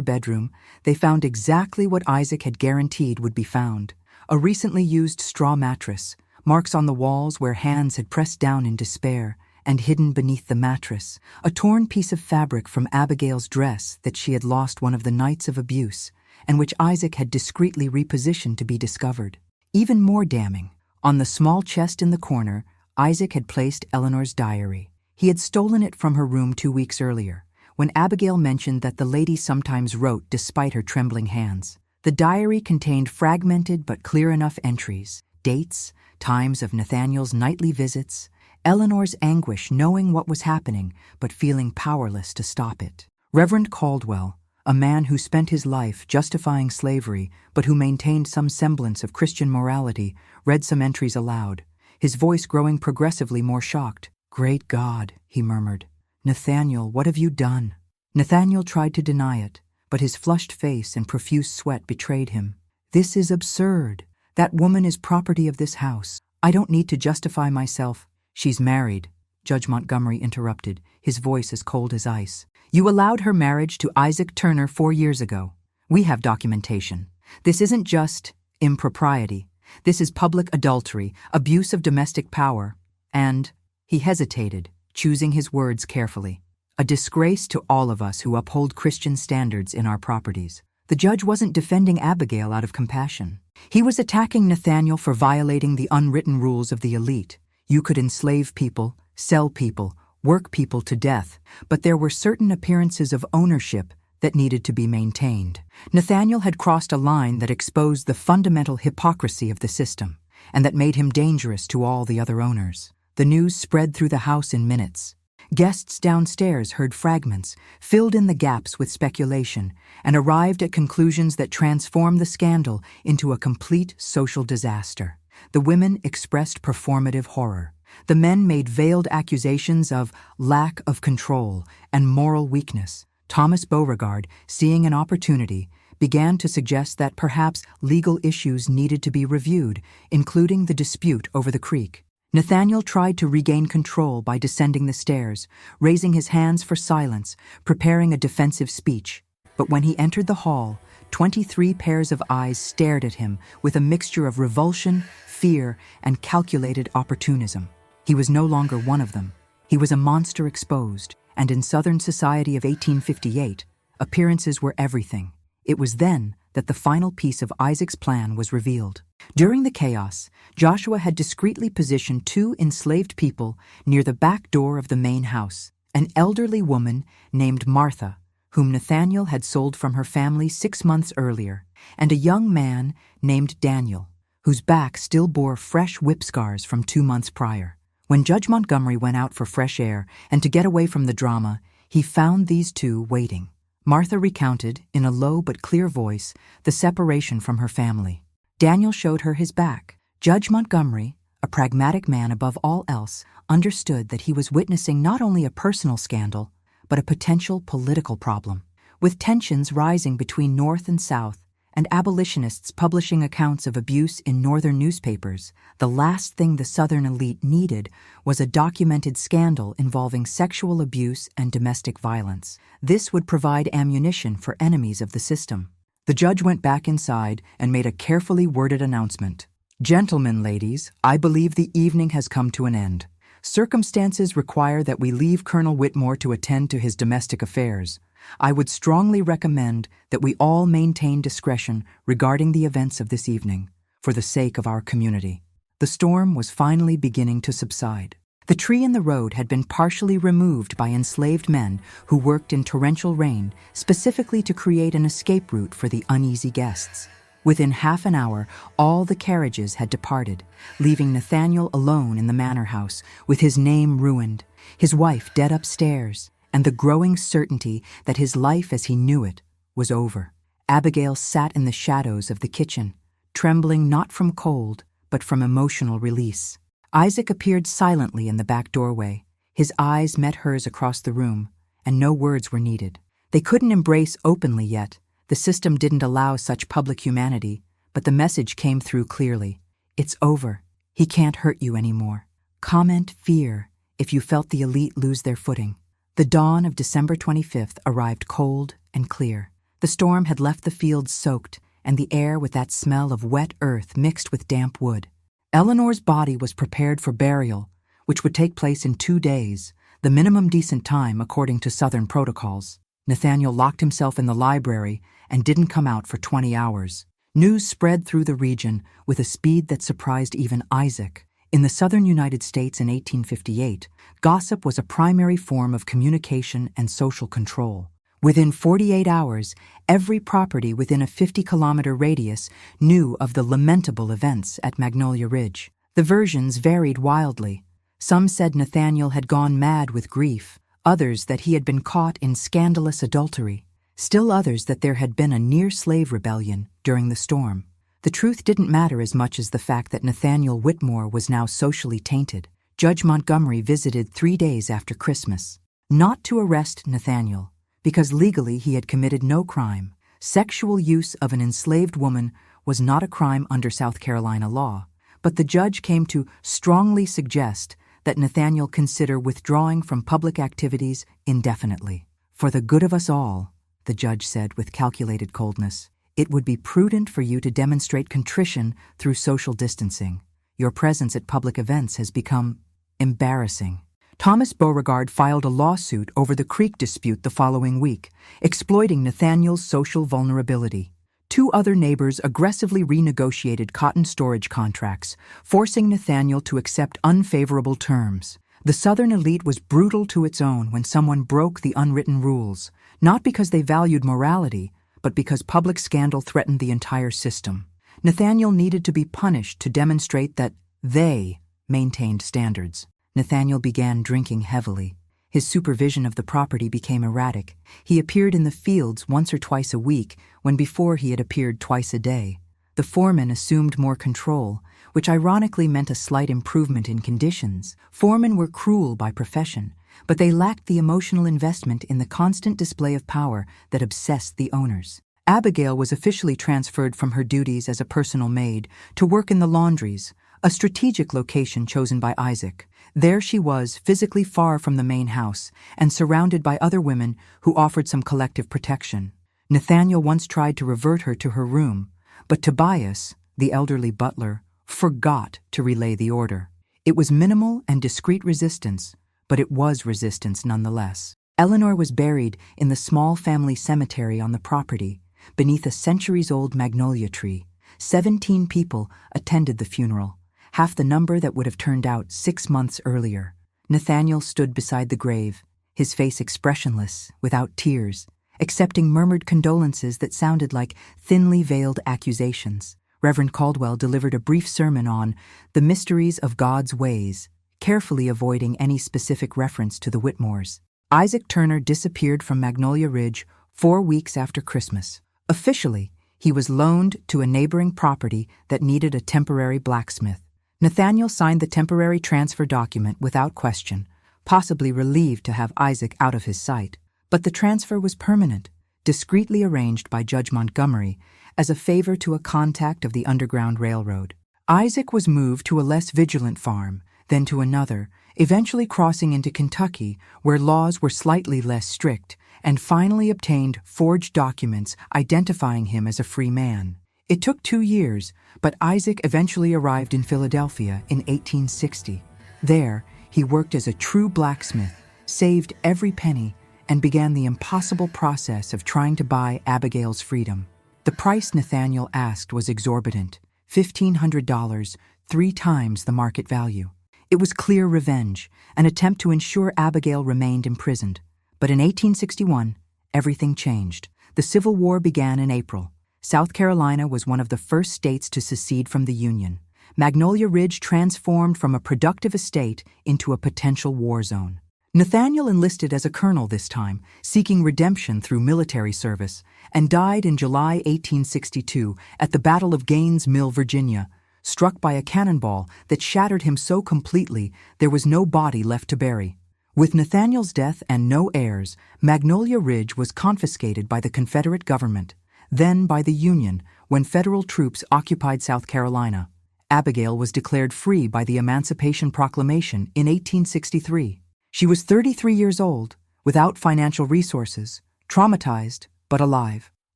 bedroom, they found exactly what Isaac had guaranteed would be found: a recently used straw mattress, marks on the walls where hands had pressed down in despair, and hidden beneath the mattress, a torn piece of fabric from Abigail's dress that she had lost one of the nights of abuse, and which Isaac had discreetly repositioned to be discovered. Even more damning, on the small chest in the corner, Isaac had placed Eleanor's diary. He had stolen it from her room 2 weeks earlier, when Abigail mentioned that the lady sometimes wrote despite her trembling hands. The diary contained fragmented but clear enough entries: dates, times of Nathaniel's nightly visits, Eleanor's anguish knowing what was happening but feeling powerless to stop it. Reverend Caldwell, a man who spent his life justifying slavery but who maintained some semblance of Christian morality, read some entries aloud, his voice growing progressively more shocked. "Great God," he murmured. "Nathaniel, what have you done?" Nathaniel tried to deny it, but his flushed face and profuse sweat betrayed him. "This is absurd. That woman is property of this house. I don't need to justify myself." "She's married," Judge Montgomery interrupted, his voice as cold as ice. "You allowed her marriage to Isaac Turner 4 years ago. We have documentation. This isn't just impropriety. This is public adultery, abuse of domestic power, and—" he hesitated, choosing his words carefully, "a disgrace to all of us who uphold Christian standards in our properties." The judge wasn't defending Abigail out of compassion. He was attacking Nathaniel for violating the unwritten rules of the elite. You could enslave people, sell people, work people to death, but there were certain appearances of ownership that needed to be maintained. Nathaniel had crossed a line that exposed the fundamental hypocrisy of the system, and that made him dangerous to all the other owners. The news spread through the house in minutes. Guests downstairs heard fragments, filled in the gaps with speculation, and arrived at conclusions that transformed the scandal into a complete social disaster. The women expressed performative horror. The men made veiled accusations of lack of control and moral weakness. Thomas Beauregard, seeing an opportunity, began to suggest that perhaps legal issues needed to be reviewed, including the dispute over the creek. Nathaniel tried to regain control by descending the stairs, raising his hands for silence, preparing a defensive speech. But when he entered the hall, 23 pairs of eyes stared at him with a mixture of revulsion, fear, and calculated opportunism. He was no longer one of them. He was a monster exposed, and in Southern society of 1858, appearances were everything. It was then that the final piece of Isaac's plan was revealed. During the chaos, Joshua had discreetly positioned 2 enslaved people near the back door of the main house: an elderly woman named Martha, whom Nathaniel had sold from her family 6 months earlier, and a young man named Daniel, whose back still bore fresh whip scars from 2 months prior. When Judge Montgomery went out for fresh air and to get away from the drama, he found these 2 waiting. Martha recounted, in a low but clear voice, the separation from her family. Daniel showed her his back. Judge Montgomery, a pragmatic man above all else, understood that he was witnessing not only a personal scandal, but a potential political problem. With tensions rising between North and South, and abolitionists publishing accounts of abuse in Northern newspapers, the last thing the Southern elite needed was a documented scandal involving sexual abuse and domestic violence. This would provide ammunition for enemies of the system. The judge went back inside and made a carefully worded announcement. "Gentlemen, ladies, I believe the evening has come to an end. Circumstances require that we leave Colonel Whitmore to attend to his domestic affairs. I would strongly recommend that we all maintain discretion regarding the events of this evening, for the sake of our community." The storm was finally beginning to subside. The tree in the road had been partially removed by enslaved men who worked in torrential rain specifically to create an escape route for the uneasy guests. Within half an hour, all the carriages had departed, leaving Nathaniel alone in the manor house, with his name ruined, his wife dead upstairs, and the growing certainty that his life as he knew it was over. Abigail sat in the shadows of the kitchen, trembling not from cold, but from emotional release. Isaac appeared silently in the back doorway. His eyes met hers across the room, and no words were needed. They couldn't embrace openly yet. The system didn't allow such public humanity, but the message came through clearly. It's over. He can't hurt you anymore. Comment fear if you felt the elite lose their footing. The dawn of December 25th arrived cold and clear. The storm had left the fields soaked, and the air with that smell of wet earth mixed with damp wood. Eleanor's body was prepared for burial, which would take place in 2 days, the minimum decent time according to Southern protocols. Nathaniel locked himself in the library and didn't come out for 20 hours. News spread through the region with a speed that surprised even Isaac. In the southern United States in 1858, gossip was a primary form of communication and social control. Within 48 hours, every property within a 50-kilometer radius knew of the lamentable events at Magnolia Ridge. The versions varied wildly. Some said Nathaniel had gone mad with grief, others that he had been caught in scandalous adultery, still others that there had been a near-slave rebellion during the storm. The truth didn't matter as much as the fact that Nathaniel Whitmore was now socially tainted. Judge Montgomery visited 3 days after Christmas, not to arrest Nathaniel, because legally he had committed no crime. Sexual use of an enslaved woman was not a crime under South Carolina law, but the judge came to strongly suggest that Nathaniel consider withdrawing from public activities indefinitely. For the good of us all, the judge said with calculated coldness, it would be prudent for you to demonstrate contrition through social distancing. Your presence at public events has become embarrassing. Thomas Beauregard filed a lawsuit over the creek dispute the following week, exploiting Nathaniel's social vulnerability. 2 other neighbors aggressively renegotiated cotton storage contracts, forcing Nathaniel to accept unfavorable terms. The Southern elite was brutal to its own when someone broke the unwritten rules, not because they valued morality, but because public scandal threatened the entire system. Nathaniel needed to be punished to demonstrate that they maintained standards. Nathaniel began drinking heavily. His supervision of the property became erratic. He appeared in the fields once or twice a week, when before he had appeared twice a day. The foreman assumed more control, which ironically meant a slight improvement in conditions. Foremen were cruel by profession, but they lacked the emotional investment in the constant display of power that obsessed the owners. Abigail was officially transferred from her duties as a personal maid to work in the laundries, a strategic location chosen by Isaac. There she was, physically far from the main house, and surrounded by other women who offered some collective protection. Nathaniel once tried to revert her to her room, but Tobias, the elderly butler, forgot to relay the order. It was minimal and discreet resistance, but it was resistance nonetheless. Eleanor was buried in the small family cemetery on the property, beneath a centuries-old magnolia tree. 17 people attended the funeral, half the number that would have turned out 6 months earlier. Nathaniel stood beside the grave, his face expressionless, without tears, accepting murmured condolences that sounded like thinly veiled accusations. Reverend Caldwell delivered a brief sermon on the mysteries of God's ways, carefully avoiding any specific reference to the Whitmores. Isaac Turner disappeared from Magnolia Ridge 4 weeks after Christmas. Officially, he was loaned to a neighboring property that needed a temporary blacksmith. Nathaniel signed the temporary transfer document without question, possibly relieved to have Isaac out of his sight. But the transfer was permanent, discreetly arranged by Judge Montgomery as a favor to a contact of the Underground Railroad. Isaac was moved to a less vigilant farm, then to another, eventually crossing into Kentucky, where laws were slightly less strict, and finally obtained forged documents identifying him as a free man. It took 2 years, but Isaac eventually arrived in Philadelphia in 1860. There, he worked as a true blacksmith, saved every penny, and began the impossible process of trying to buy Abigail's freedom. The price Nathaniel asked was exorbitant, $1,500, 3 times the market value. It was clear revenge, an attempt to ensure Abigail remained imprisoned. But in 1861, everything changed. The Civil War began in April. South Carolina was one of the first states to secede from the Union. Magnolia Ridge transformed from a productive estate into a potential war zone. Nathaniel enlisted as a colonel this time, seeking redemption through military service, and died in July 1862 at the Battle of Gaines Mill, Virginia, struck by a cannonball that shattered him so completely there was no body left to bury. With Nathaniel's death and no heirs, Magnolia Ridge was confiscated by the Confederate government, then by the Union when federal troops occupied South Carolina. Abigail was declared free by the Emancipation Proclamation in 1863. She was 33 years old, without financial resources, traumatized, but alive.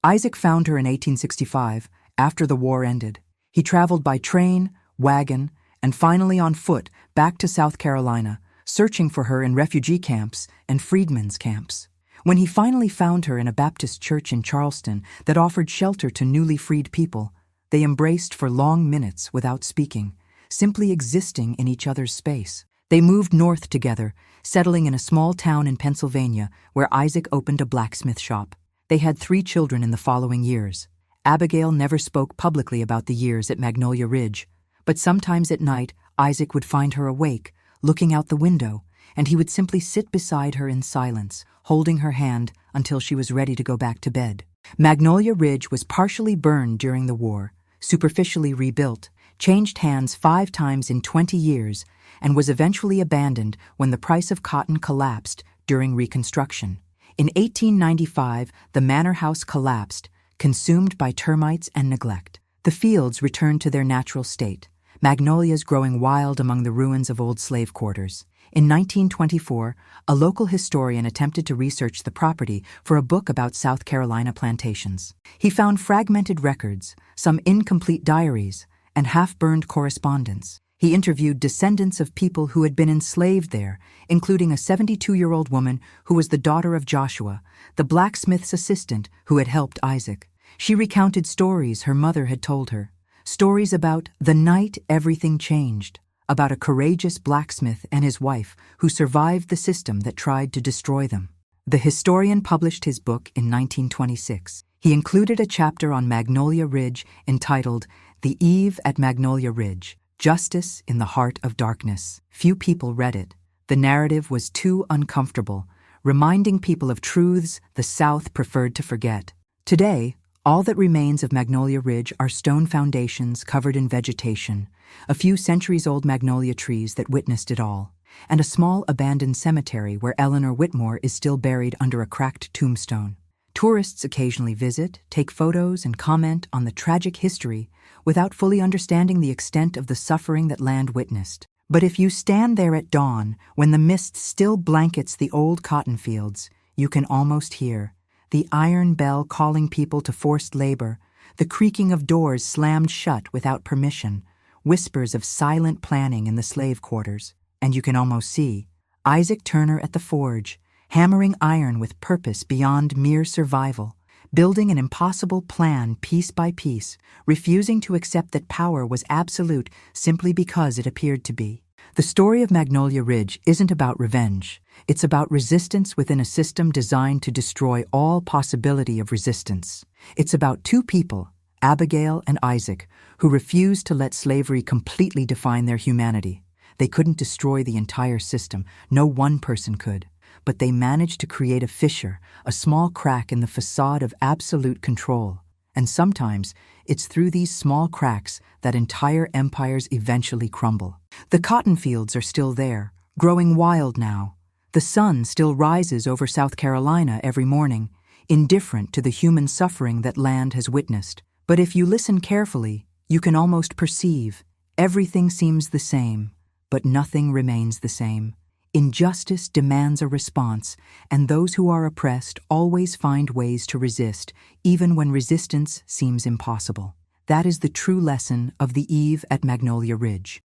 Isaac found her in 1865, after the war ended. He traveled by train, wagon, and finally on foot back to South Carolina, searching for her in refugee camps and freedmen's camps. When he finally found her in a Baptist church in Charleston that offered shelter to newly freed people, they embraced for long minutes without speaking, simply existing in each other's space. They moved north together, settling in a small town in Pennsylvania where Isaac opened a blacksmith shop. They had 3 children in the following years. Abigail never spoke publicly about the years at Magnolia Ridge, but sometimes at night Isaac would find her awake, looking out the window, and he would simply sit beside her in silence, holding her hand until she was ready to go back to bed. Magnolia Ridge was partially burned during the war, superficially rebuilt, changed hands 5 times in 20 years, and was eventually abandoned when the price of cotton collapsed during Reconstruction. In 1895, the manor house collapsed, consumed by termites and neglect. The fields returned to their natural state, magnolias growing wild among the ruins of old slave quarters. In 1924, a local historian attempted to research the property for a book about South Carolina plantations. He found fragmented records, some incomplete diaries, and half-burned correspondence. He interviewed descendants of people who had been enslaved there, including a 72-year-old woman who was the daughter of Joshua, the blacksmith's assistant who had helped Isaac. She recounted stories her mother had told her, stories about the night everything changed, about a courageous blacksmith and his wife who survived the system that tried to destroy them. The historian published his book in 1926. He included a chapter on Magnolia Ridge entitled The Eve at Magnolia Ridge, Justice in the Heart of Darkness. Few people read it. The narrative was too uncomfortable, reminding people of truths the South preferred to forget. Today, all that remains of Magnolia Ridge are stone foundations covered in vegetation, a few centuries-old magnolia trees that witnessed it all, and a small abandoned cemetery where Eleanor Whitmore is still buried under a cracked tombstone. Tourists occasionally visit, take photos, and comment on the tragic history without fully understanding the extent of the suffering that land witnessed. But if you stand there at dawn, when the mist still blankets the old cotton fields, you can almost hear the iron bell calling people to forced labor, the creaking of doors slammed shut without permission, whispers of silent planning in the slave quarters, and you can almost see Isaac Turner at the forge, hammering iron with purpose beyond mere survival, building an impossible plan piece by piece, refusing to accept that power was absolute simply because it appeared to be. The story of Magnolia Ridge isn't about revenge. It's about resistance within a system designed to destroy all possibility of resistance. It's about 2 people, Abigail and Isaac, who refused to let slavery completely define their humanity. They couldn't destroy the entire system. No one person could. But they managed to create a fissure, a small crack in the facade of absolute control. And sometimes, it's through these small cracks that entire empires eventually crumble. The cotton fields are still there, growing wild now. The sun still rises over South Carolina every morning, indifferent to the human suffering that land has witnessed. But if you listen carefully, you can almost perceive everything seems the same, but nothing remains the same. Injustice demands a response, and those who are oppressed always find ways to resist, even when resistance seems impossible. That is the true lesson of The Eve at Magnolia Ridge.